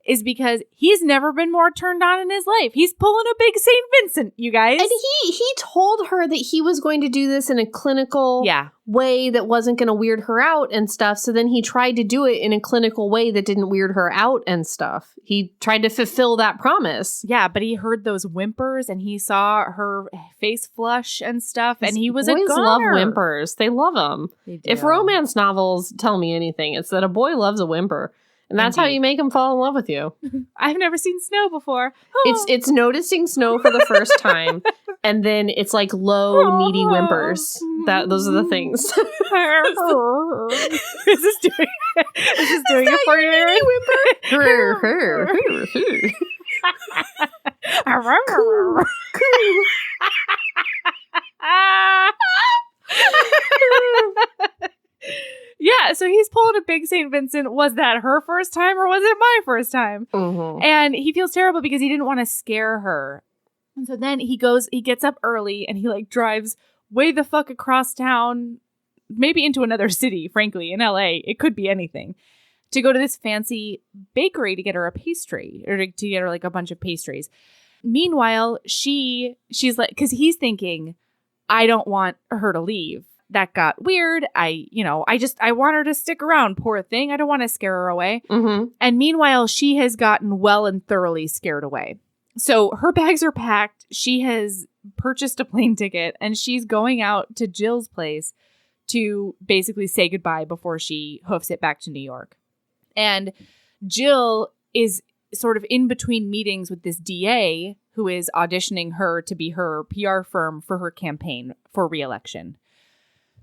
is because he's never been more turned on in his life. He's pulling a big St. Vincent, you guys. And he told her that he was going to do this in a clinical way that wasn't going to weird her out and stuff. So then he tried to do it in a clinical way that didn't weird her out and stuff. He tried to fulfill that promise. Yeah, but he heard those whimpers and he saw her face flush and stuff. And he was a goner. Boys love whimpers. They love them. They do. If romance novels tell me anything, it's that a boy loves a whimper. And that's how you make them fall in love with you. I've never seen snow before. It's noticing snow for the first time, and then it's like low, needy whimpers. Those are the things. Is this doing it for you, Erin? Yeah, so he's pulling a big St. Vincent. Was that her first time or was it my first time? And he feels terrible because he didn't want to scare her. And so then he gets up early and he like drives way the fuck across town, maybe into another city, frankly, in LA. It could be anything. To go to this fancy bakery to get her a pastry or to get her like a bunch of pastries. Meanwhile, she's like, because he's thinking, I don't want her to leave. That got weird. I want her to stick around, poor thing. I don't want to scare her away. And meanwhile, she has gotten well and thoroughly scared away. So her bags are packed. She has purchased a plane ticket and she's going out to Jill's place to basically say goodbye before she hoofs it back to New York. And Jill is sort of in between meetings with this DA who is auditioning her to be her PR firm for her campaign for re-election.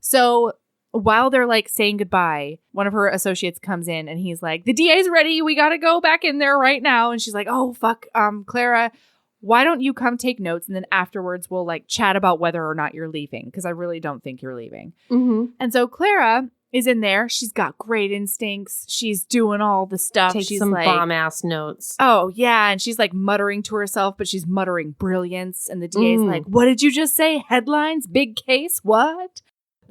So while they're like saying goodbye, one of her associates comes in and he's like, the DA's ready. We got to go back in there right now. And she's like, oh, fuck, Clara, why don't you come take notes? And then afterwards we'll like chat about whether or not you're leaving because I really don't think you're leaving. And so Clara is in there. She's got great instincts. She's doing all the stuff. She's some like, bomb-ass notes. Oh, yeah. And she's like muttering to herself, but she's muttering brilliance. And the DA's like, what did you just say? Headlines? Big case? What?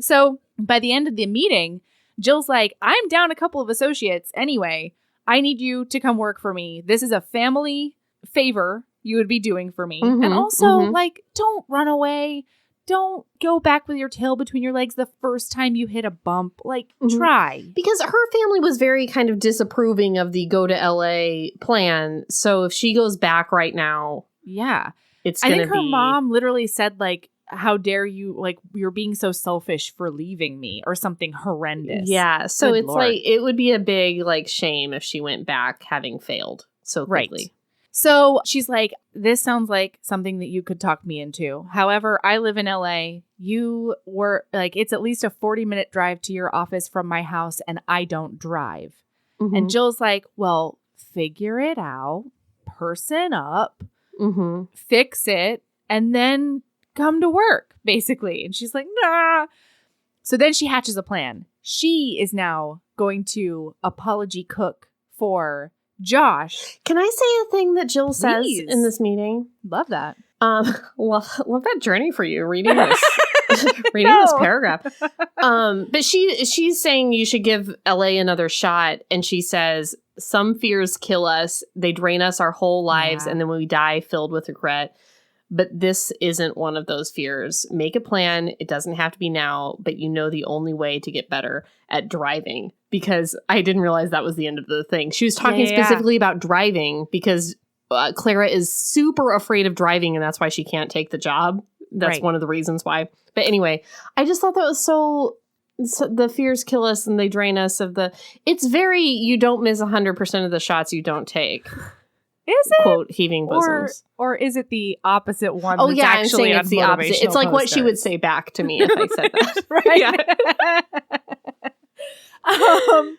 So by the end of the meeting, Jill's like, I'm down a couple of associates anyway. I need you to come work for me. This is a family favor you would be doing for me. And also, like, don't run away. Don't go back with your tail between your legs the first time you hit a bump. Like, try. Because her family was very kind of disapproving of the go to LA plan. So if she goes back right now, it's going to be... I think her mom literally said, like, how dare you, like, you're being so selfish for leaving me or something horrendous. Yeah. So Good it's Lord. like, it would be a big, like, shame if she went back having failed so quickly. Right. So she's like, this sounds like something that you could talk me into. However, I live in LA. You were like, it's at least a 40-minute drive to your office from my house and I don't drive. And Jill's like, well, figure it out, person up, fix it, and then come to work, basically. And she's like, nah. So then she hatches a plan. She is now going to apology cook for Josh. Can I say a thing that Jill says in this meeting? Love that. Love that journey for you, reading this. This paragraph. But she's saying you should give LA another shot. And she says, some fears kill us. They drain us our whole lives. And then we die filled with regret. But this isn't one of those fears. Make a plan. It doesn't have to be now, but you know the only way to get better at driving. Because I didn't realize that was the end of the thing. She was talking specifically about driving because Clara is super afraid of driving, and that's why she can't take the job. That's one of the reasons why. But anyway, I just thought that was so the fears kill us and they drain us of the... It's very, you don't miss 100% of the shots you don't take. Is it? Quote, heaving bosoms. Or is it the opposite one? Oh, yeah, I'm saying it's the opposite. It's like what she would say back to me if I said that. Right?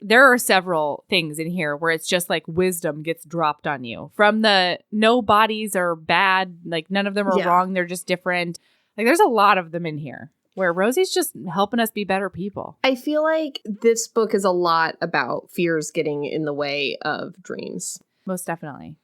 There are several things in here where it's just like wisdom gets dropped on you. From the no bodies are bad, like none of them are wrong, they're just different. Like there's a lot of them in here where Rosie's just helping us be better people. I feel like this book is a lot about fears getting in the way of dreams. Most definitely.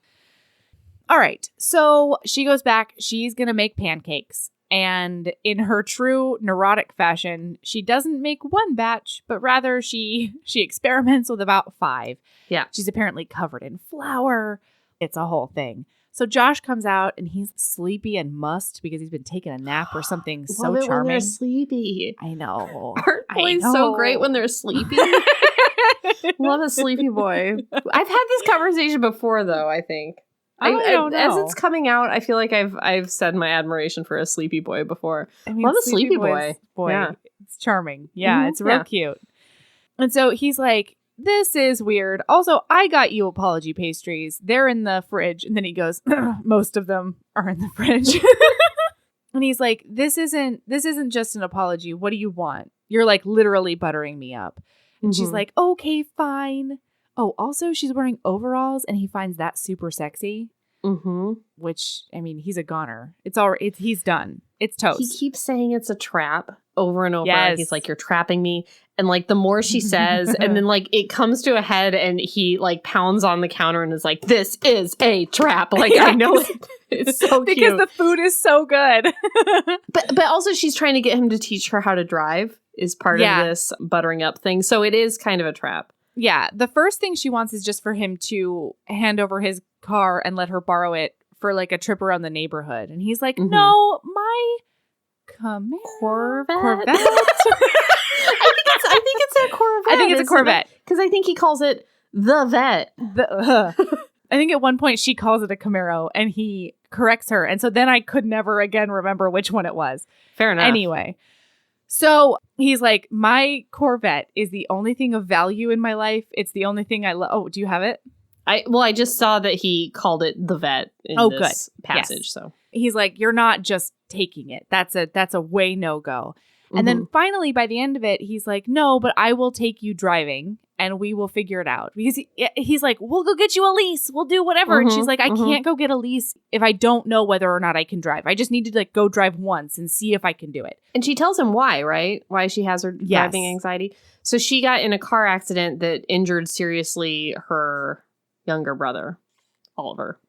All right. So she goes back. She's going to make pancakes. And in her true neurotic fashion, she doesn't make one batch, but rather she experiments with about 5. Yeah. She's apparently covered in flour. It's a whole thing. So Josh comes out and he's sleepy and mussed because he's been taking a nap or something so Love it charming. When they're sleepy. I know. Aren't boys so great when they're sleepy? Love a sleepy boy. I've had this conversation before, though, I think. I don't know. As it's coming out, I feel like I've said my admiration for a sleepy boy before. I mean, love a sleepy boy. Yeah. It's charming. Yeah, it's real cute. And so he's like, this is weird. Also, I got you apology pastries. They're in the fridge. And then he goes, most of them are in the fridge. And he's like, this isn't just an apology. What do you want? You're like literally buttering me up. And she's like, okay, fine. Oh, also, she's wearing overalls, and he finds that super sexy. Which, I mean, he's a goner. He's done. It's toast. He keeps saying it's a trap over and over. Yes. He's like, you're trapping me. And like, the more she says, and then like, it comes to a head, and he like pounds on the counter and is like, this is a trap. Like, I know it. It's so cute. Because the food is so good. But also, she's trying to get him to teach her how to drive is part of this buttering up thing. So it is kind of a trap. Yeah. The first thing she wants is just for him to hand over his car and let her borrow it for like a trip around the neighborhood. And he's like, no, my Corvette. I think it's a Corvette. I think it's a Corvette. Because I think he calls it the vet. I think at one point she calls it a Camaro and he corrects her. And so then I could never again remember which one it was. Fair enough. Anyway. So he's like, my Corvette is the only thing of value in my life. It's the only thing I love. Oh, do you have it? I just saw that he called it the vet in this passage. Yes. So he's like, you're not just taking it. That's a way no go. And then finally, by the end of it, he's like, no, but I will take you driving and we will figure it out. Because he's like, we'll go get you a lease. We'll do whatever. And she's like, I can't go get a lease if I don't know whether or not I can drive. I just need to like go drive once and see if I can do it. And she tells him why, right? Why she has her driving anxiety. So she got in a car accident that injured seriously her younger brother, Oliver.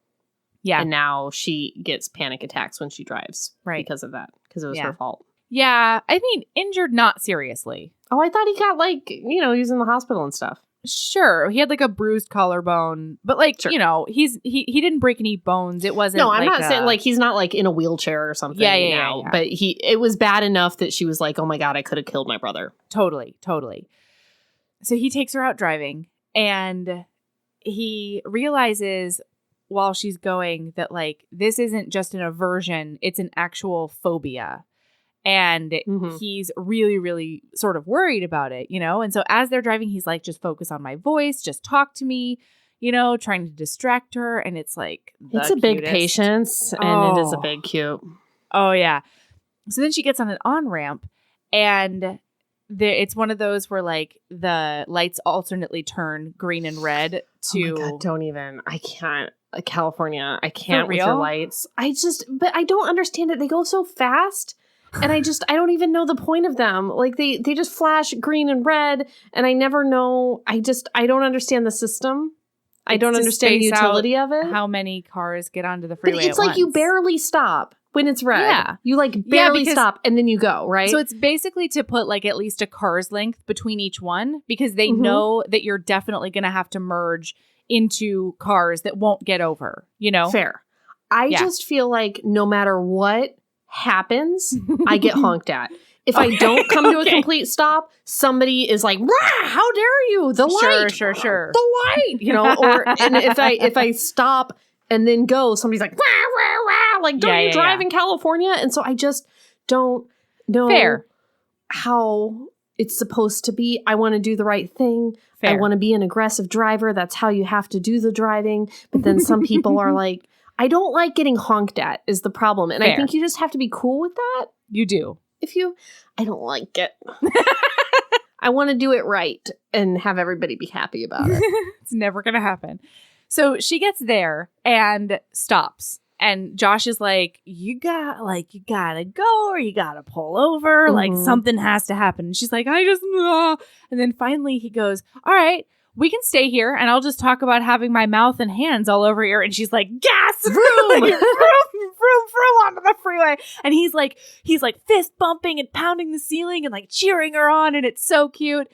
Yeah. And now she gets panic attacks when she drives because of that. Because it was her fault. Yeah, I mean, injured not seriously. Oh, I thought he got like, he was in the hospital and stuff. Sure, he had like a bruised collarbone, but like, he didn't break any bones. It wasn't. No, I'm not saying like he's not like in a wheelchair or something. Yeah. But it was bad enough that she was like, oh my God, I could have killed my brother. Totally. So he takes her out driving and he realizes while she's going that like this isn't just an aversion, it's an actual phobia. And he's really, really sort of worried about it, And so as they're driving, he's like, just focus on my voice. Just talk to me, trying to distract her. And it's like, it's a big patience and it is a big cute. Oh, yeah. So then she gets on an on-ramp and it's one of those where like the lights alternately turn green and red to. Oh my God, don't even. I can't. California. I can't with your lights. But I don't understand it. They go so fast. And I don't even know the point of them. Like they just flash green and red and I never know. I don't understand the system. I don't understand the utility of it. How many cars get onto the freeway? But it's like you barely stop when it's red. Yeah. You like barely stop and then you go, right? So it's basically to put like at least a car's length between each one because they know that you're definitely going to have to merge into cars that won't get over, Fair. I just feel like no matter what happens, I get honked at. If I don't come to a complete stop, somebody is like, "Rah, how dare you? The light. Sure. The light." You know, and if I stop and then go, somebody's like, "Rah, rah, rah." Like, don't you drive in California? And so I just don't know how it's supposed to be. I want to do the right thing. I want to be an aggressive driver. That's how you have to do the driving. But then some people are like, I don't like getting honked at is the problem. And I think you just have to be cool with that. You do. I don't like it. I want to do it right and have everybody be happy about it. It's never going to happen. So she gets there and stops. And Josh is like, you gotta go or you gotta pull over. Like something has to happen. And she's like, and then finally he goes, all right, we can stay here and I'll just talk about having my mouth and hands all over here. And she's like, gas, vroom, vroom onto the freeway. And he's like fist bumping and pounding the ceiling and like cheering her on. And it's so cute.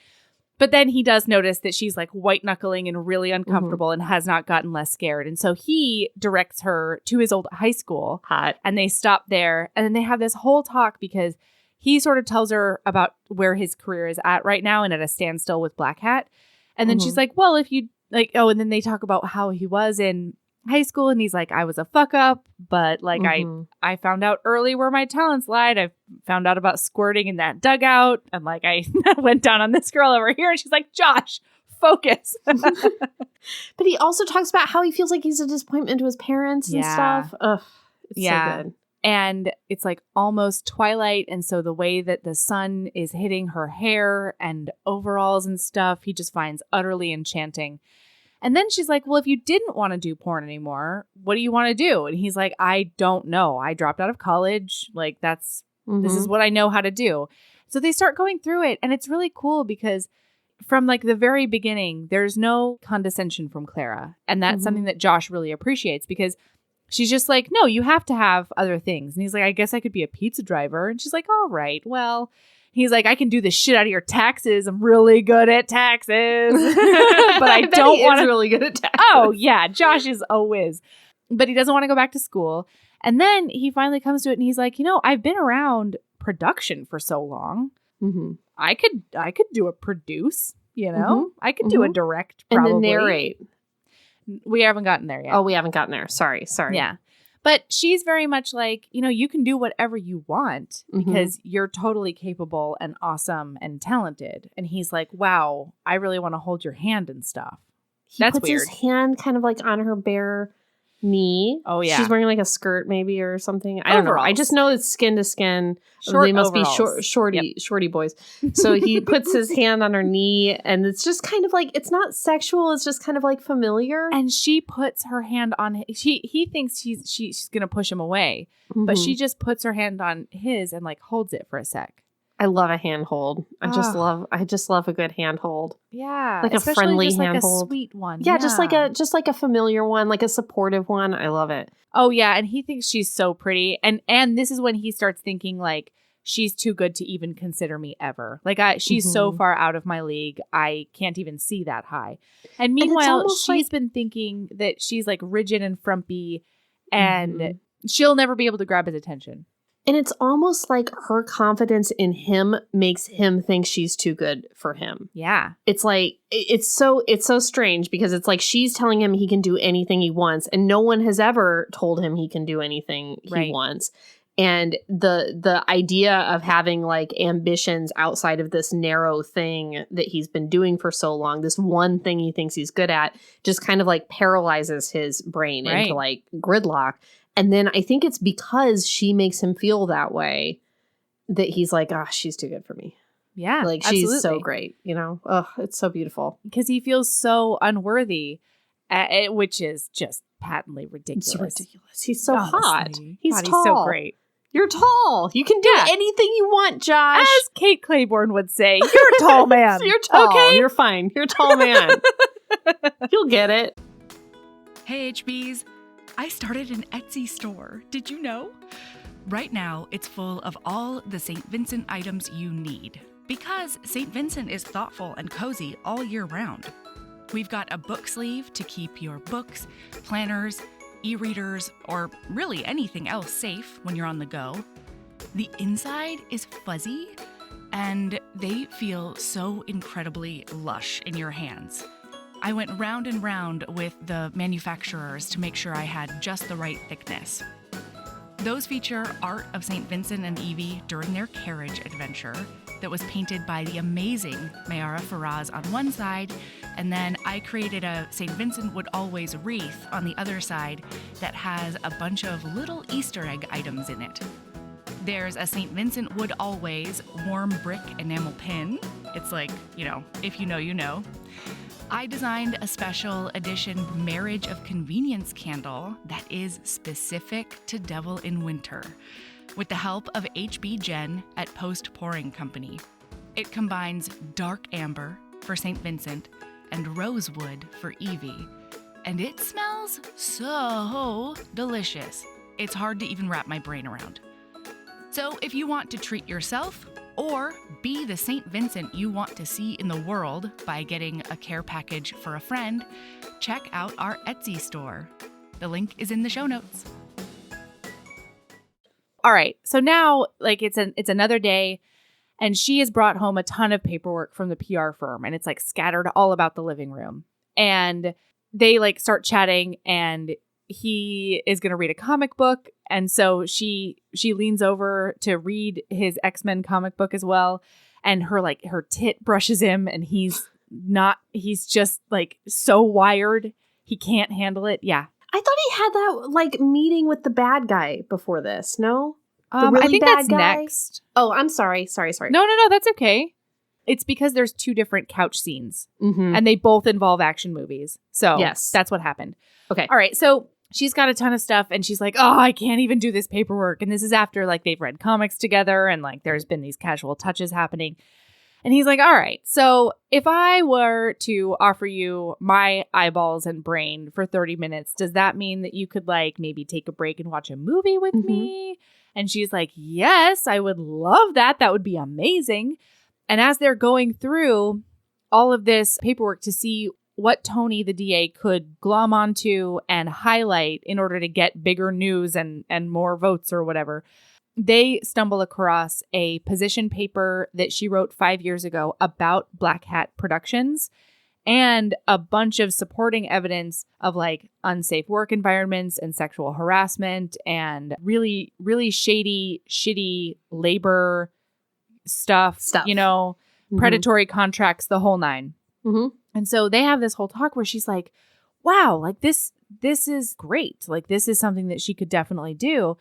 But then he does notice that she's like white knuckling and really uncomfortable and has not gotten less scared. And so he directs her to his old high school. Hot. And they stop there. And then they have this whole talk because he sort of tells her about where his career is at right now and at a standstill with Black Hat. And then she's like, well, if you like, and then they talk about how he was in high school. And he's like, I was a fuck up, but like I found out early where my talents lied. I found out about squirting in that dugout. And like I went down on this girl over here. And she's like, Josh, focus. But he also talks about how he feels like he's a disappointment to his parents and stuff. Ugh, it's so good. And it's like almost twilight. And so the way that the sun is hitting her hair and overalls and stuff, he just finds utterly enchanting. And then she's like, well, if you didn't want to do porn anymore, what do you want to do? And he's like, I don't know. I dropped out of college. Like this is what I know how to do. So they start going through it. And it's really cool because from like the very beginning, there's no condescension from Clara. And that's something that Josh really appreciates because she's just like, no, you have to have other things. And he's like, I guess I could be a pizza driver. And she's like, all right, well. He's like, I can do the shit out of your taxes. I'm really good at taxes. But I don't want to. Really good at taxes. Oh, yeah. Josh is a whiz. But he doesn't want to go back to school. And then he finally comes to it and he's like, I've been around production for so long. I could do a produce, I could do a direct, probably. And then narrate. We haven't gotten there yet. Oh, we haven't gotten there. Sorry. Yeah. But she's very much like, you can do whatever you want because you're totally capable and awesome and talented. And he's like, wow, I really want to hold your hand and stuff. That's weird. He puts his hand kind of like on her bare knee. Oh, yeah. She's wearing like a skirt maybe or something. I don't know. I just know it's skin to skin. They must overalls. Be shorty boys. So he puts his hand on her knee and it's just kind of like, it's not sexual. It's just kind of like familiar. And she puts her hand on he thinks she's going to push him away, but she just puts her hand on his and like holds it for a sec. I love a handhold. I just love a good handhold. Yeah. Like a friendly just handhold. Like a sweet one. Yeah, just like a familiar one, like a supportive one. I love it. Oh yeah, and he thinks she's so pretty. And this is when he starts thinking like she's too good to even consider me ever. Like she's so far out of my league. I can't even see that high. And meanwhile, she's been thinking that she's like rigid and frumpy and she'll never be able to grab his attention. And it's almost like her confidence in him makes him think she's too good for him. Yeah. It's like, it's so strange because it's like she's telling him he can do anything he wants and no one has ever told him he can do anything he wants. And the idea of having like ambitions outside of this narrow thing that he's been doing for so long, this one thing he thinks he's good at, just kind of like paralyzes his brain into like gridlock. And then I think it's because she makes him feel that way that he's like, she's too good for me. Yeah, like she's so great, Oh, it's so beautiful. Because he feels so unworthy, which is just patently ridiculous. It's ridiculous. He's so hot. He's tall. He's so great. You're tall. You can do anything you want, Josh. As Kate Claiborne would say, you're a tall man. You're tall. Okay? You're fine. You're a tall man. You'll get it. Hey, HBs. I started an Etsy store. Did you know? Right now, it's full of all the St. Vincent items you need. Because St. Vincent is thoughtful and cozy all year round. We've got a book sleeve to keep your books, planners, e-readers, or really anything else safe when you're on the go. The inside is fuzzy, and they feel so incredibly lush in your hands. I went round and round with the manufacturers to make sure I had just the right thickness. Those feature art of St. Vincent and Evie during their carriage adventure that was painted by the amazing Mayara Faraz on one side, and then I created a St. Vincent Would Always wreath on the other side that has a bunch of little Easter egg items in it. There's a St. Vincent Would Always warm brick enamel pin. It's like, if you know, you know. I designed a special edition Marriage of Convenience candle that is specific to Devil in Winter, with the help of HB Jen at Post Pouring Company. It combines dark amber for St. Vincent and rosewood for Evie, and it smells so delicious. It's hard to even wrap my brain around. So if you want to treat yourself or be the St. Vincent you want to see in the world by getting a care package for a friend, check out our Etsy store. The link is in the show notes. All right. So now, it's another day, and she has brought home a ton of paperwork from the PR firm, and it's scattered all about the living room. And they start chatting, and he is going to read a comic book. And so she leans over to read his X-Men comic book as well. And her tit brushes him, and he's just so wired. He can't handle it. Yeah. I thought he had that meeting with the bad guy before this. No, I think that's next. Oh, I'm sorry. No, that's okay. It's because there's two different couch scenes, and they both involve action movies. So yes, that's what happened. Okay. All right. So she's got a ton of stuff, and she's like, "Oh, I can't even do this paperwork." And this is after they've read comics together, and there's been these casual touches happening. And he's like, all right, so if I were to offer you my eyeballs and brain for 30 minutes, does that mean that you could maybe take a break and watch a movie with me? And she's like, yes, I would love that. That would be amazing. And as they're going through all of this paperwork to see what Tony, the DA, could glom onto and highlight in order to get bigger news and more votes or whatever, they stumble across a position paper that she wrote 5 years ago about Black Hat Productions and a bunch of supporting evidence of unsafe work environments and sexual harassment and really, really shady, shitty labor stuff. Predatory contracts, the whole nine. Mm-hmm. And so they have this whole talk where she's like, wow, this is great. This is something that she could definitely do.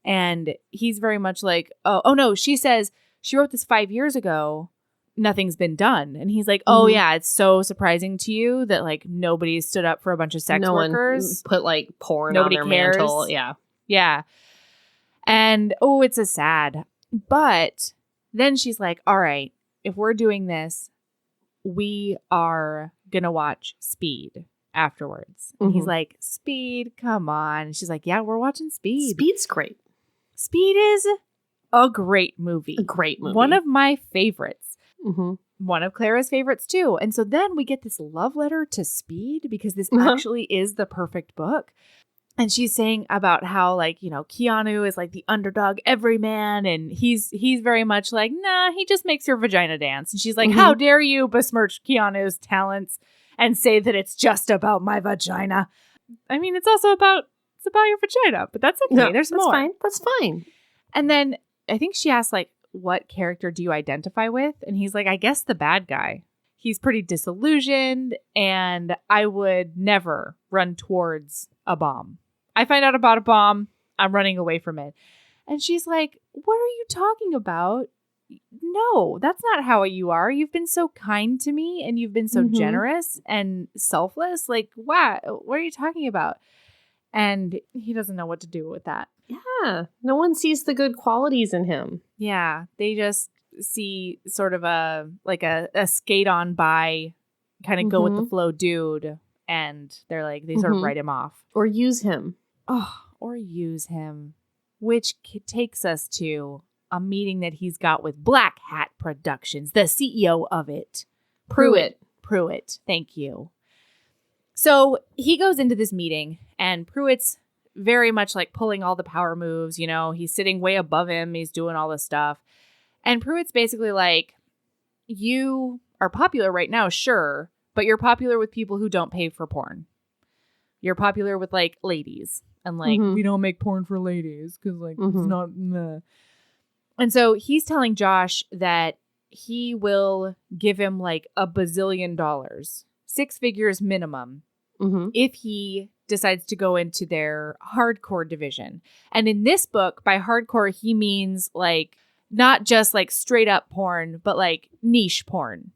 And he's very much like, oh no, she says she wrote this 5 years ago. Nothing's been done. And he's like, oh yeah, it's so surprising to you that nobody stood up for a bunch of sex workers. Put porn Nobody on their cares. mantle. Yeah. Yeah. And it's a sad. But then she's like, all right, if we're doing this, we are going to watch Speed afterwards. And he's like, Speed, come on. And she's like, yeah, we're watching Speed. Speed's great. Speed is a great movie. A great movie. One of my favorites. Mm-hmm. One of Clara's favorites, too. And so then we get this love letter to Speed because this actually is the perfect book. And she's saying about how, Keanu is the underdog everyman. And he's very much nah, he just makes your vagina dance. And she's like, how dare you besmirch Keanu's talents and say that it's just about my vagina. I mean, it's also about your vagina, but that's okay. No, There's more. That's fine. And then I think she asked, what character do you identify with? And he's like, I guess the bad guy. He's pretty disillusioned, and I would never run towards a bomb. I find out about a bomb, I'm running away from it. And she's like, what are you talking about? No, that's not how you are. You've been so kind to me, and you've been so generous and selfless. What are you talking about? And he doesn't know what to do with that. Yeah. No one sees the good qualities in him. Yeah. They just see sort of a skate on by kind of go with the flow dude. And they're they sort of write him off. Or use him. Oh, or use him. Which takes us to a meeting that he's got with Black Hat Productions, the CEO of it. Pruitt. Thank you. So he goes into this meeting, and Pruitt's very much like pulling all the power moves, you know, he's sitting way above him. He's doing all this stuff. And Pruitt's basically like, you are popular right now, sure, but you're popular with people who don't pay for porn. You're popular with like ladies and like, we don't make porn for ladies because like it's not. Meh. And so he's telling Josh that he will give him like $1 bazillion, 6 figures minimum, if he decides to go into their hardcore division. And in this book, by hardcore, he means like not just like straight up porn, but like niche porn.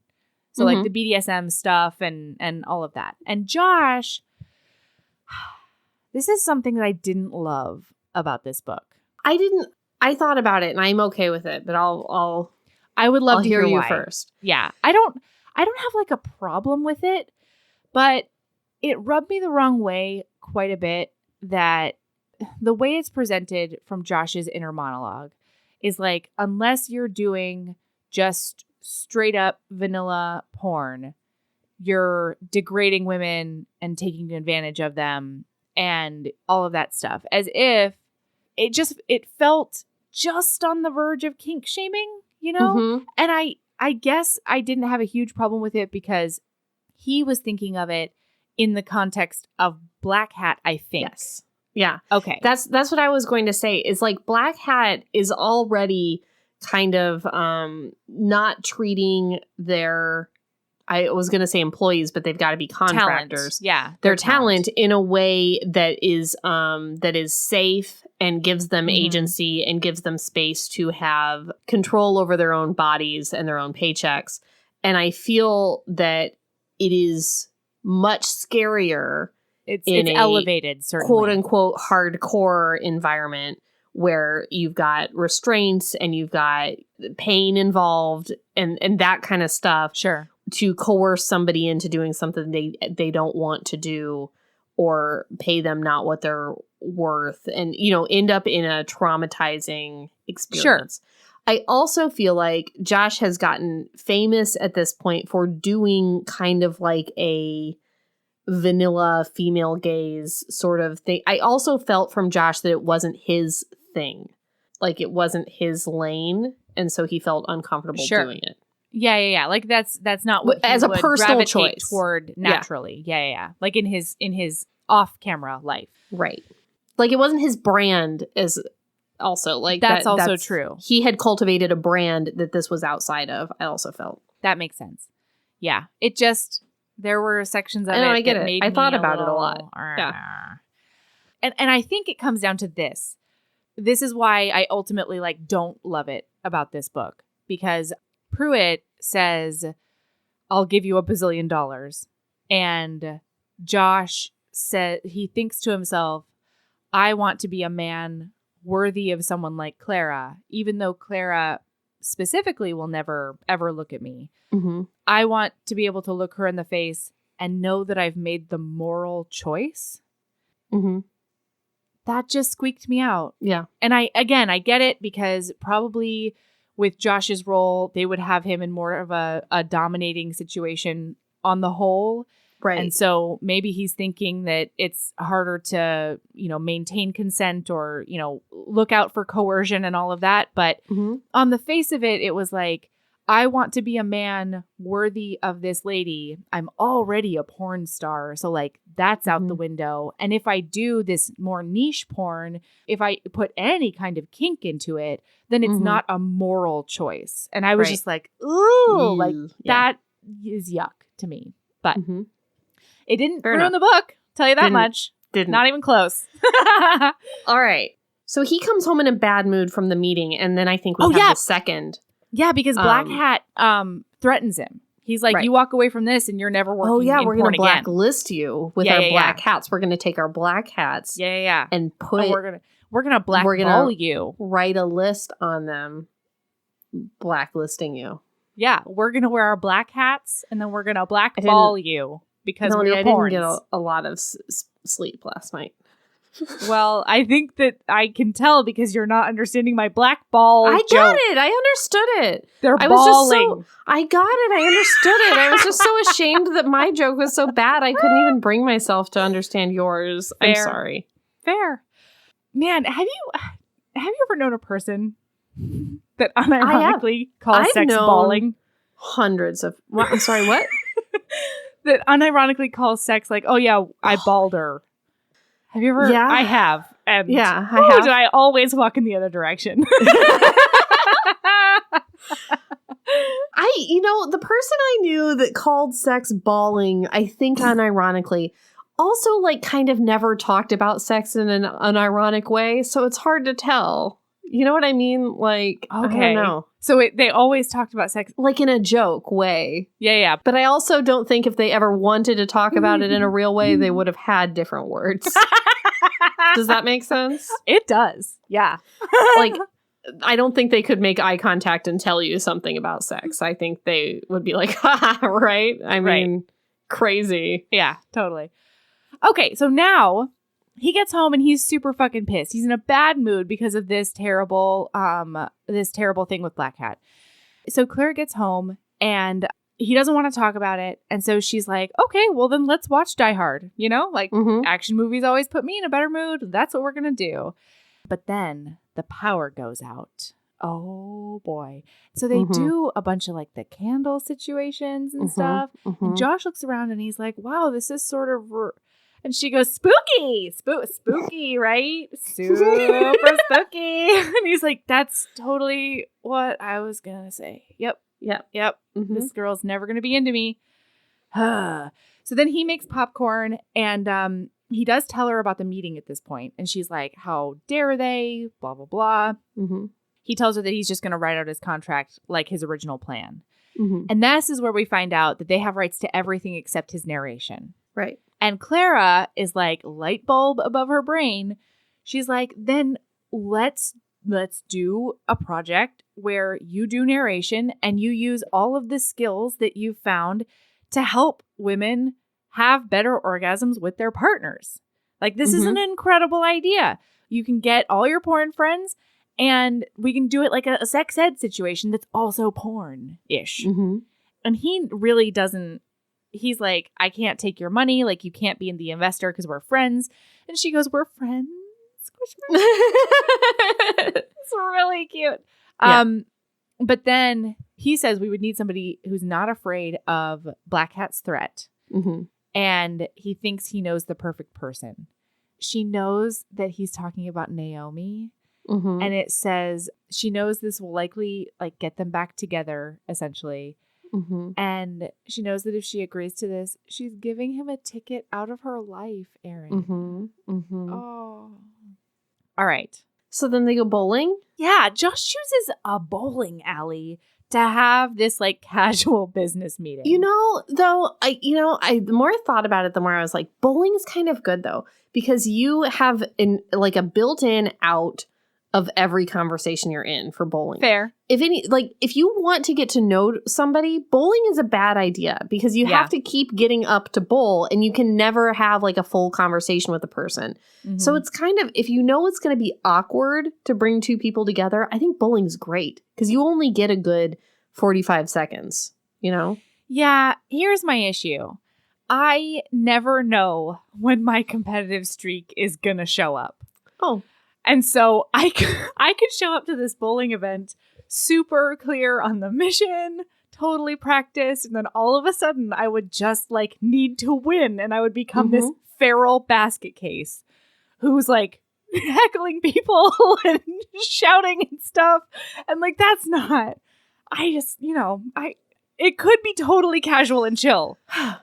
So like the BDSM stuff and all of that. And Josh, this is something that I didn't love about this book. I thought about it and I'm okay with it, but I would love to hear you why. first. Yeah. I don't have like a problem with it, but it rubbed me the wrong way quite a bit that the way it's presented from Josh's inner monologue is like, unless you're doing just straight up vanilla porn, you're degrading women and taking advantage of them and all of that stuff, as if it felt just on the verge of kink shaming, you know? And I guess I didn't have a huge problem with it because he was thinking of it in the context of Black Hat, I think. Yes. Yeah. Okay. That's what I was going to say. Is like Black Hat is already kind of not treating their, I was going to say employees, but they've got to be contractors. Talent. Yeah. Their talent in a way that is safe and gives them agency and gives them space to have control over their own bodies and their own paychecks. And I feel that it is much scarier. It's elevated, certainly. Quote unquote hardcore environment where you've got restraints and you've got pain involved and that kind of stuff. Sure. To coerce somebody into doing something they don't want to do or pay them not what they're worth and, you know, end up in a traumatizing experience. Sure. I also feel like Josh has gotten famous at this point for doing kind of like a vanilla female gaze sort of thing. I also felt from Josh that it wasn't his thing. Like it wasn't his lane. And so he felt uncomfortable doing it. Yeah. Like that's not what as a personal choice toward naturally. Yeah. Like in his off-camera life. Right. Like it wasn't his brand as also like that's true. He had cultivated a brand that this was outside of. I also felt that makes sense. Yeah. It just there were sections of it. I get that it. Made I thought me about it a lot. Yeah. And I think it comes down to this. This is why I ultimately like don't love it about this book because Pruitt says, I'll give you $1 bazillion. And Josh said he thinks to himself, I want to be a man worthy of someone like Clara, even though Clara specifically will never, ever look at me. I want to be able to look her in the face and know that I've made the moral choice. That just squeaked me out. Yeah. And I get it because probably with Josh's role, they would have him in more of a dominating situation on the whole. Right. And so maybe he's thinking that it's harder to, you know, maintain consent or, you know, look out for coercion and all of that. But on the face of it, it was like, I want to be a man worthy of this lady. I'm already a porn star. So like that's out the window. And if I do this more niche porn, if I put any kind of kink into it, then it's not a moral choice. And I was just like, ooh, like that is yuck to me. But it didn't ruin the book. Tell you that much. Didn't. Not even close. All right. So he comes home in a bad mood from the meeting. And then I think we have the second. Yeah, because Black Hat threatens him. He's like, you walk away from this and you're never working in we're porn going to blacklist you with our black hats. We're going to take our black hats and put we're gonna blackball you. Write a list on them blacklisting you. Yeah, we're going to wear our black hats and then we're going to blackball you because we're porns. I didn't get a lot of sleep last night. Well, I think that I can tell because you're not understanding my blackball joke. I got it. I understood it. They're balling. I got it. I understood it. I was just so ashamed that my joke was so bad. I couldn't even bring myself to understand yours. Fair. I'm sorry. Fair. Man, have you ever known a person that unironically calls sex balling? Hundreds of... What? I'm sorry, what? That unironically calls sex like, oh yeah, I balled her. Have you ever? Yeah. I have. And yeah, I have. Do I always walk in the other direction? The person I knew that called sex balling, I think unironically, also like kind of never talked about sex in an unironic way. So it's hard to tell. You know what I mean? Like, okay. I don't know. So they always talked about sex. Like in a joke way. Yeah. But I also don't think if they ever wanted to talk about it in a real way, they would have had different words. Does that make sense? It does. Yeah. Like, I don't think they could make eye contact and tell you something about sex. I think they would be like, ha, right? I mean, crazy. Yeah, totally. Okay, so now he gets home and he's super fucking pissed. He's in a bad mood because of this terrible thing with Black Cat. So Clara gets home and he doesn't want to talk about it. And so she's like, okay, well then let's watch Die Hard. You know, like action movies always put me in a better mood. That's what we're going to do. But then the power goes out. Oh boy. So they do a bunch of like the candle situations and stuff. And Josh looks around and he's like, wow, this is sort of... And she goes, spooky, spooky, right? Super spooky. And he's like, that's totally what I was going to say. Yep. This girl's never going to be into me. So then he makes popcorn and he does tell her about the meeting at this point. And she's like, how dare they? Blah, blah, blah. He tells her that he's just going to write out his contract like his original plan. And this is where we find out that they have rights to everything except his narration. Right. And Clara is like light bulb above her brain. She's like, then let's do a project where you do narration and you use all of the skills that you've found to help women have better orgasms with their partners. Like, this is an incredible idea. You can get all your porn friends and we can do it like a sex ed situation that's also porn-ish. And he really doesn't. He's like, I can't take your money. Like, you can't be in the investor because we're friends. And she goes, we're friends? It's really cute. Yeah. But then he says we would need somebody who's not afraid of Black Cat's threat. And he thinks he knows the perfect person. She knows that he's talking about Naomi. And it says she knows this will likely like get them back together, essentially. And she knows that if she agrees to this, she's giving him a ticket out of her life, Erin. Oh. All right. So then they go bowling? Yeah, Josh chooses a bowling alley to have this like casual business meeting. You know, though, the more I thought about it, the more I was like, bowling is kind of good though, because you have a built-in out of every conversation you're in for bowling. Fair. If you want to get to know somebody, bowling is a bad idea because you have to keep getting up to bowl and you can never have like a full conversation with a person. So it's kind of, if you know it's going to be awkward to bring two people together, I think bowling's great because you only get a good 45 seconds, you know? Yeah, here's my issue. I never know when my competitive streak is going to show up. Oh. And so I could show up to this bowling event super clear on the mission, totally practiced, and then all of a sudden I would just like need to win and I would become this feral basket case who's like heckling people and shouting and stuff. And like, that's not, it could be totally casual and chill,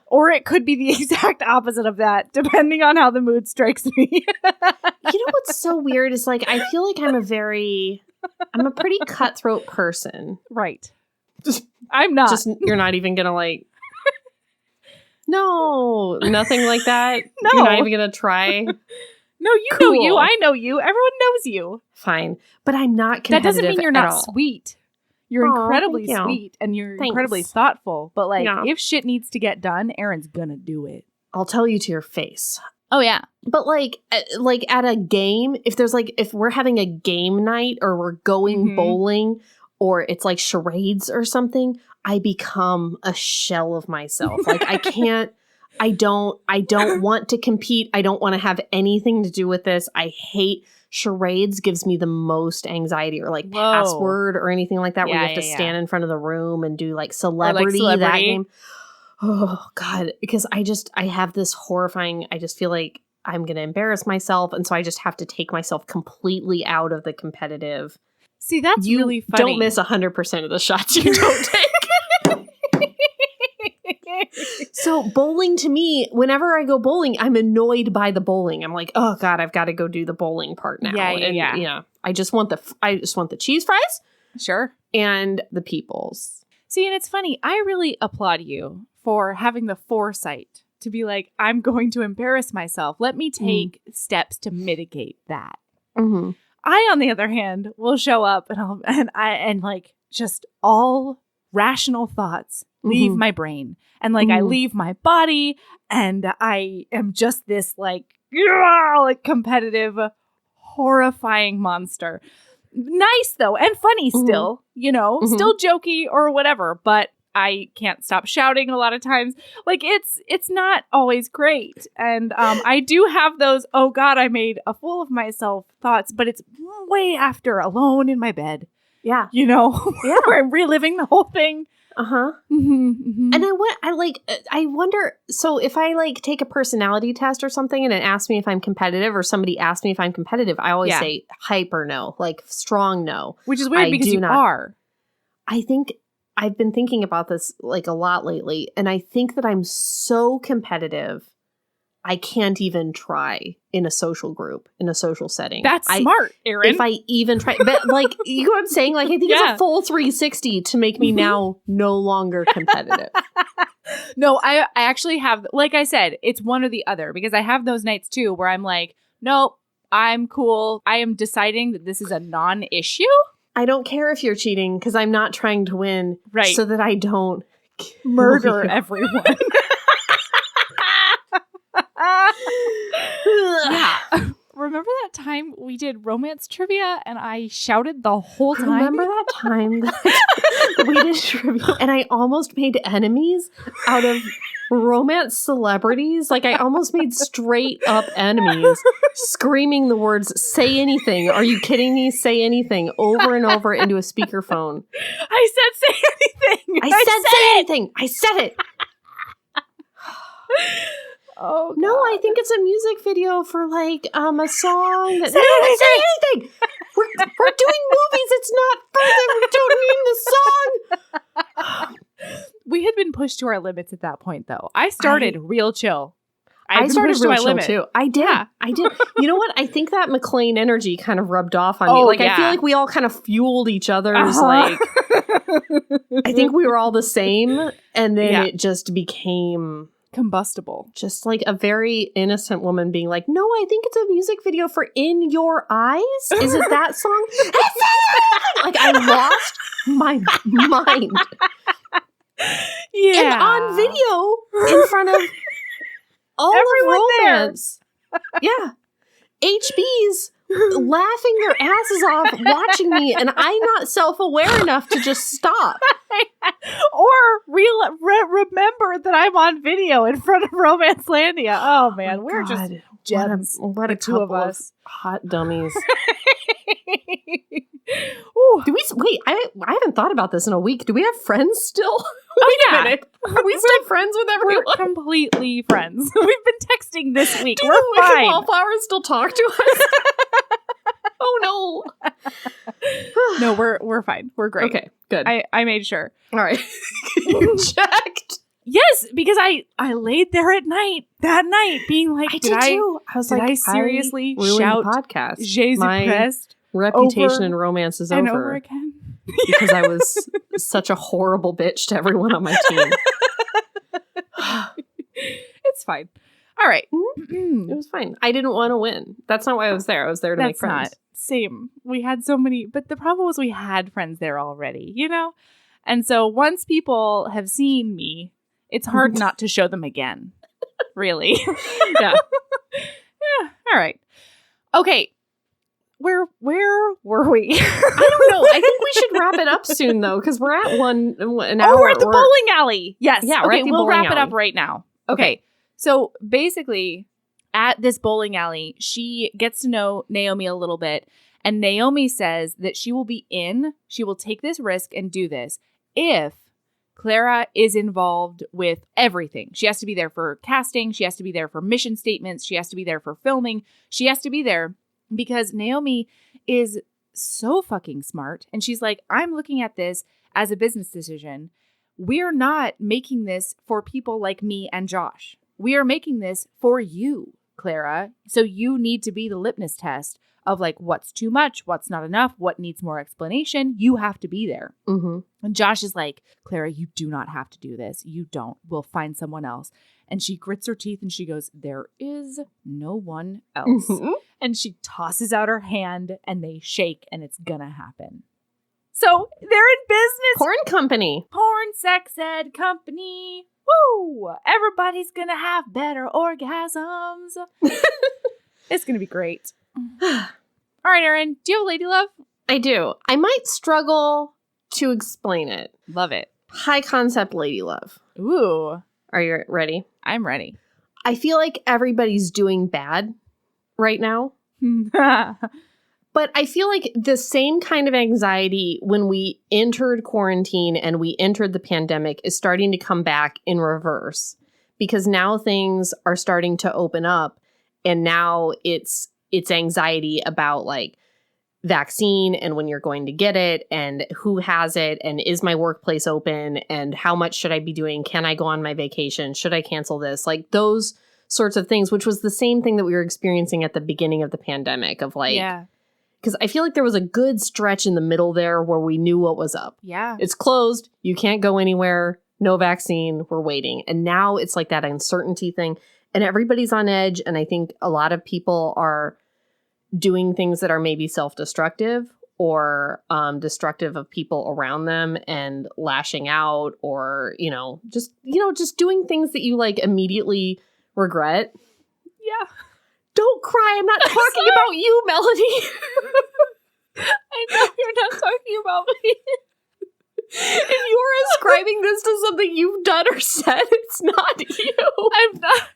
or it could be the exact opposite of that, depending on how the mood strikes me. You know what's so weird is like, I feel like I'm a pretty cutthroat person. Right. I'm not. You're not even gonna like, no, nothing like that. No. You're not even gonna try. No, you know you. I know you. Everyone knows you. Fine. But I'm not competitive. That doesn't mean you're not all. Sweet. You're incredibly sweet and you're incredibly thoughtful. But like, if shit needs to get done, Erin's gonna do it. I'll tell you to your face. Oh, yeah. But like at a game, if we're having a game night or we're going bowling or it's like charades or something, I become a shell of myself. Like I can't, I don't want to compete. I don't want to have anything to do with this. I hate charades gives me the most anxiety, or like Whoa. password or anything like that, where Yeah, you have to yeah, stand in front of the room and do like celebrity, that game. Oh God. Because I have this horrifying, I just feel like I'm going to embarrass myself. And so I just have to take myself completely out of the competitive. See, that's You really funny. don't miss 100% of the shots you don't take. So bowling, to me, whenever I go bowling, I'm annoyed by the bowling. I'm like, oh God, I've got to go do the bowling part now. Yeah. I just want the cheese fries. Sure. And the peoples. See, and it's funny. I really applaud you for having the foresight to be like, I'm going to embarrass myself. Let me take steps to mitigate that. Mm-hmm. I, on the other hand, will show up and like just all rational thoughts leave my brain. And like I leave my body, and I am just this like competitive, horrifying monster. Nice though, and funny still, still jokey or whatever, but I can't stop shouting a lot of times. Like it's not always great. And I do have those, oh God, I made a fool of myself thoughts, but it's way after, alone in my bed. Yeah. Where I'm reliving the whole thing. Uh-huh. Mm-hmm. And I wonder, so if I like take a personality test or something and it asks me if I'm competitive, or somebody asks me if I'm competitive, I always say hyper no, like strong no. Which is weird because you are. I think I've been thinking about this like a lot lately, and I think that I'm so competitive I can't even try in a social group, in a social setting. That's smart, Erin. If I even try, but like, you know what I'm saying? Like, I think it's a full 360 to make me now no longer competitive. No, I actually have, like I said, it's one or the other, because I have those nights too where I'm like, nope, I'm cool. I am deciding that this is a non-issue. I don't care if you're cheating because I'm not trying to win, right? So that I don't murder everyone. Yeah. Remember that time we did romance trivia and I shouted the whole time? Remember that time that we did trivia and I almost made enemies out of romance celebrities? Like, I almost made straight up enemies, screaming the words, say anything. Are you kidding me? Say anything, over and over into a speakerphone. I said say anything. I said say anything. I said it. Oh God. No, I think it's a music video for like a song. Say anything. We're doing movies. It's not further. We don't mean the song. We had been pushed to our limits at that point, though. I started real chill. I started real chill too. I did. Yeah. I did. You know what? I think that McLean energy kind of rubbed off on me. Like, I feel like we all kind of fueled each other's like. I think we were all the same, and then it just became combustible. Just like a very innocent woman being like, no, I think it's a music video for In Your Eyes. Is it that song? Like, I lost my mind. Yeah. And on video in front of all everyone of romance. Yeah. HBs laughing their asses off watching me, and I'm not self-aware enough to just stop. Or remember that I'm on video in front of Romancelandia. Oh man, we're just gems. What a two of us. Hot dummies. Do we wait? I haven't thought about this in a week. Do we have friends still? Wait a minute. Are we still friends with everyone? We're completely friends. We've been texting this week. Do we're the fine. Wallflowers still talk to us? Oh no. No, we're fine. We're great. Okay, good. I made sure. All right. You checked. Yes, because I laid there at night that night being like, I did too. I was like, I seriously ruined shout the podcast. Jésus Christ reputation in romance is and over. Over again. Because I was such a horrible bitch to everyone on my team. It's fine. All right. It was fine. I didn't want to win. That's not why I was there. I was there to make friends. Same. We had so many, but the problem was we had friends there already, you know? And so once people have seen me, it's hard not to show them again. Really. Yeah. Yeah. All right. Okay. Where were we? I don't know. I think we should wrap it up soon, though, because we're at an hour. Oh, we're at the bowling alley. Yes. Yeah, okay, we'll wrap alley. it up right now. Okay. So basically, at this bowling alley, she gets to know Naomi a little bit. And Naomi says that she will take this risk and do this if Clara is involved with everything. She has to be there for casting. She has to be there for mission statements. She has to be there for filming. She has to be there because Naomi is so fucking smart. And she's like, I'm looking at this as a business decision. We're not making this for people like me and Josh. We are making this for you, Clara. So you need to be the litmus test of like what's too much, what's not enough, what needs more explanation. You have to be there. Mm-hmm. And Josh is like, Clara, you do not have to do this. You don't. We'll find someone else. And she grits her teeth and she goes, there is no one else. Mm-hmm. And she tosses out her hand and they shake and it's gonna happen. So they're in business. Porn company. Porn sex ed company. Woo! Everybody's gonna have better orgasms. It's gonna be great. All right, Erin, do you have a lady love? I do. I might struggle to explain it. Love it. High concept lady love. Ooh. Are you ready? I'm ready. I feel like everybody's doing bad right now. But I feel like the same kind of anxiety when we entered quarantine and we entered the pandemic is starting to come back in reverse. Because now things are starting to open up and now it's anxiety about like vaccine and when you're going to get it and who has it and is my workplace open and how much should I be doing? Can I go on my vacation? Should I cancel this? Like those sorts of things, which was the same thing that we were experiencing at the beginning of the pandemic of like, because I feel like there was a good stretch in the middle there where we knew what was up. Yeah. It's closed. You can't go anywhere. No vaccine. We're waiting. And now it's like that uncertainty thing and everybody's on edge. And I think a lot of people are doing things that are maybe self-destructive or destructive of people around them and lashing out or, just doing things that you like immediately regret. Yeah. Don't cry. I'm not talking about you, Melody. I know you're not talking about me. If you're ascribing this to something you've done or said, it's not you. I'm not.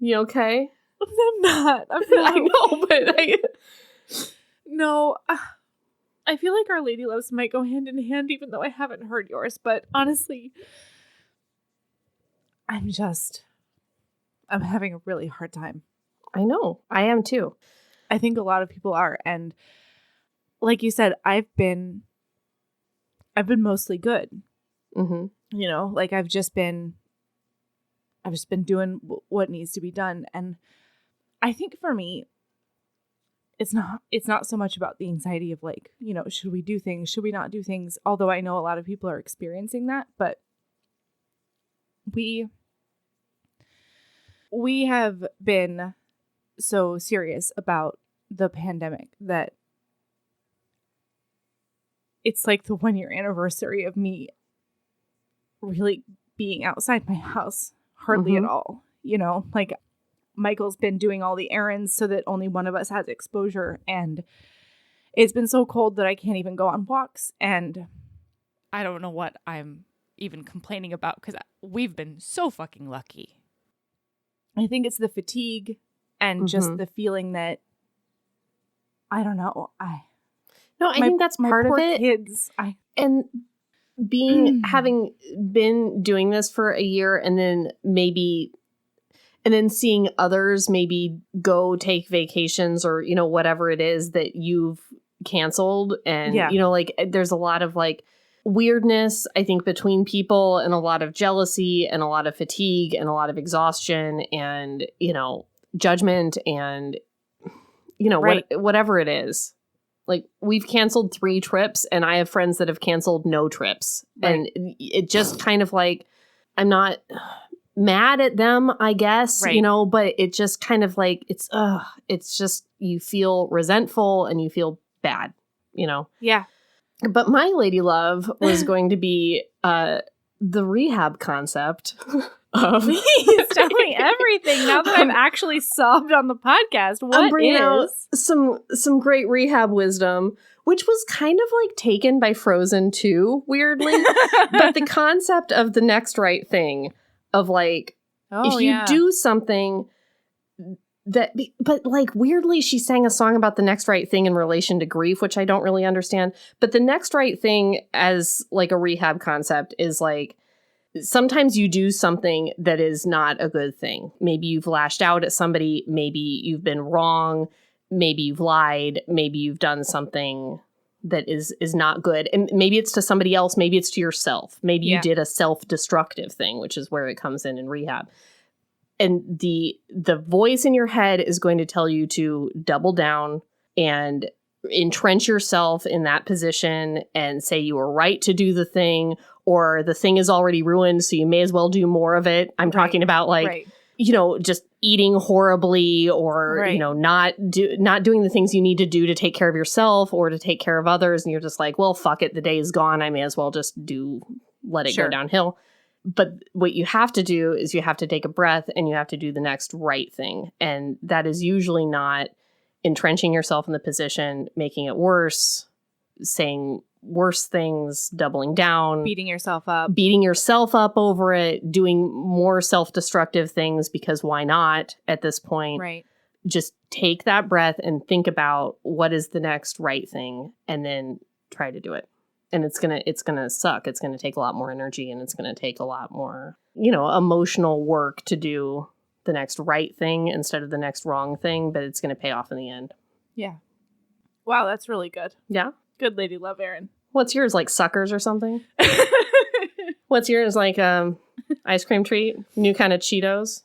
You okay? I'm not. I know, but No. I feel like our lady loves might go hand in hand, even though I haven't heard yours. But honestly, I'm having a really hard time. I know. I am too. I think a lot of people are. And like you said, I've been mostly good. Mm-hmm. Like I've just been doing what needs to be done. And I think for me, it's not so much about the anxiety of like, should we do things? Should we not do things? Although I know a lot of people are experiencing that, but we have been so serious about the pandemic that it's like the 1-year anniversary of me really being outside my house. Hardly at all, like Michael's been doing all the errands so that only one of us has exposure. And it's been so cold that I can't even go on walks. And I don't know what I'm even complaining about because we've been so fucking lucky. I think it's the fatigue and just the feeling that, I don't know. I think that's part of it. Kids. And having been doing this for a year and then seeing others maybe go take vacations or, whatever it is that you've canceled. And, like there's a lot of like weirdness, I think, between people and a lot of jealousy and a lot of fatigue and a lot of exhaustion and, judgment and, whatever it is. Like we've canceled 3 trips and I have friends that have canceled no trips. Right. And it just kind of like, I'm not mad at them, I guess, right. But it just kind of like, it's just, you feel resentful and you feel bad, Yeah. But my lady love was going to be the rehab concept of Please tell me everything now that I've actually sobbed on the podcast. What I'm bringing out is some great rehab wisdom, which was kind of like taken by Frozen 2, weirdly. But the concept of the next right thing, of like, if you do something that, but like weirdly, she sang a song about the next right thing in relation to grief, which I don't really understand. But the next right thing as like a rehab concept is like, sometimes you do something that is not a good thing. Maybe you've lashed out at somebody. Maybe you've been wrong. Maybe you've lied. Maybe you've done something that is not good. And maybe it's to somebody else. Maybe it's to yourself. Maybe you did a self-destructive thing, which is where it comes in rehab. And the voice in your head is going to tell you to double down and entrench yourself in that position and say you were right to do the thing, or the thing is already ruined, so you may as well do more of it. I'm talking about like, you know, just eating horribly, or, you know, not doing the things you need to do to take care of yourself or to take care of others. And you're just like, well, fuck it. The day is gone. I may as well just let it go downhill. But what you have to do is you have to take a breath and you have to do the next right thing. And that is usually not entrenching yourself in the position, making it worse, saying worse things, doubling down, beating yourself up over it, doing more self-destructive things, because why not at this point? Right. Just take that breath and think about what is the next right thing, and then try to do it. And it's gonna suck. It's gonna take a lot more energy, and it's gonna take a lot more, you know, emotional work to do the next right thing instead of the next wrong thing, but it's gonna pay off in the end. Yeah. Wow, that's really good. Yeah. Good lady love, Erin. What's yours, like suckers or something? What's yours, like ice cream treat? New kind of Cheetos?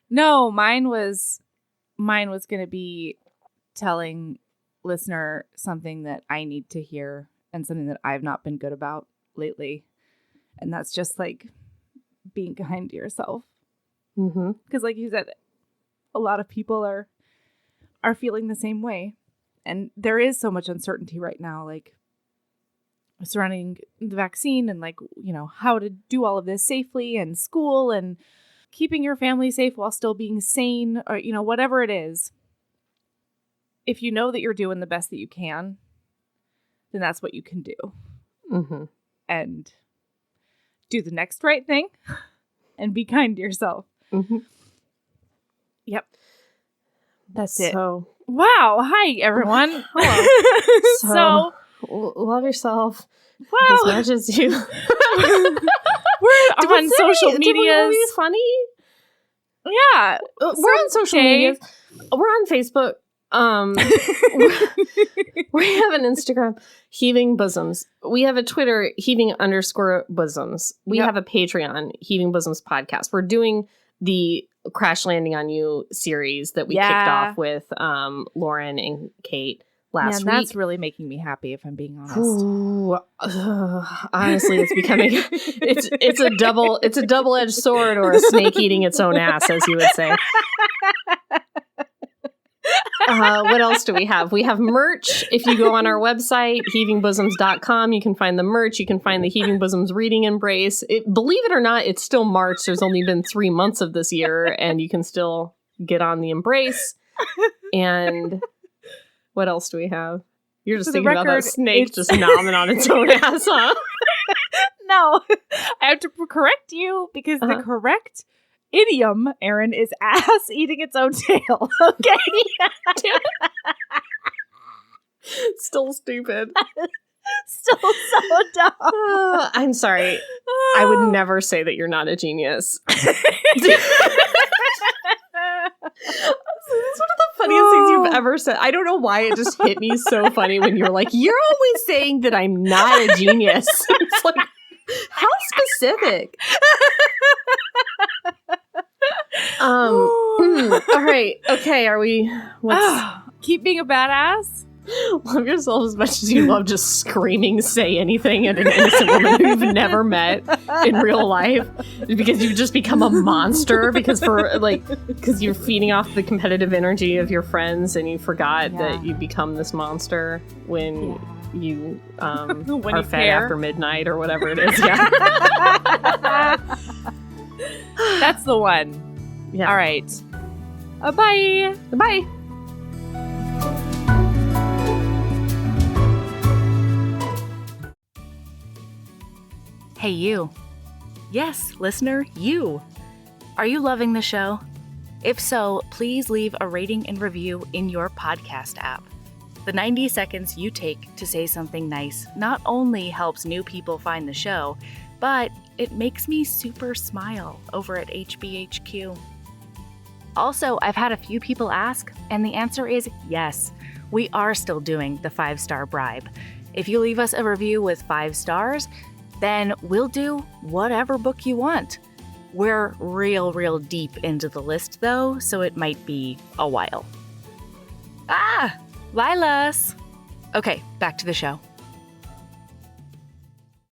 No, mine was going to be telling listener something that I need to hear and something that I've not been good about lately. And that's just like being kind to yourself. Mm-hmm. Because like you said, a lot of people are feeling the same way. And there is so much uncertainty right now, like surrounding the vaccine and like, you know, how to do all of this safely, and school and keeping your family safe while still being sane, or, you know, whatever it is. If you know that you're doing the best that you can, then that's what you can do. Mm-hmm. And do the next right thing and be kind to yourself. Mm-hmm. Yep. That's it. So, wow. Hi, everyone. Hello. Love yourself as much as you. We're on social media. Did we be funny? Yeah. We're on social media. We're on Facebook. We have an Instagram, Heaving Bosoms. We have a Twitter, Heaving_Bosoms. We have a Patreon, Heaving Bosoms Podcast. We're doing the Crash Landing on You series that we kicked off with Lauren and Kate last week. That's really making me happy, if I'm being honest. Ooh, honestly, it's becoming it's a double-edged sword, or a snake eating its own ass, as you would say. What else do we have? We have merch. If you go on our website, heavingbosoms.com, you can find the merch. You can find the Heaving Bosoms Reading Embrace. Believe it or not, it's still March. There's only been 3 months of this year, and you can still get on the embrace. And what else do we have? You're just thinking about that snake just nomming on its own ass, huh? No, I have to correct you, because the correct idiom, Erin, is ass eating its own tail. Okay. Still stupid. Still so dumb. I'm sorry. I would never say that you're not a genius. This is one of the funniest things you've ever said. I don't know why it just hit me so funny when you're like, you're always saying that I'm not a genius. It's like, how specific? All right. Okay. Are we? Keep being a badass. Love yourself as much as you love just screaming, say anything at an innocent woman who you've never met in real life, because you've just become a monster because you're feeding off the competitive energy of your friends, and you forgot that you become this monster when you when are fed after midnight or whatever it is. Yeah. That's the one. Yeah. All right. Bye. Bye. Hey, you. Yes, listener, you. Are you loving the show? If so, please leave a rating and review in your podcast app. The 90 seconds you take to say something nice not only helps new people find the show, but it makes me super smile over at HBHQ. Also, I've had a few people ask, and the answer is yes. We are still doing the 5-star bribe. If you leave us a review with 5 stars, then we'll do whatever book you want. We're real deep into the list, though, so it might be a while. Lilas! Okay, back to the show.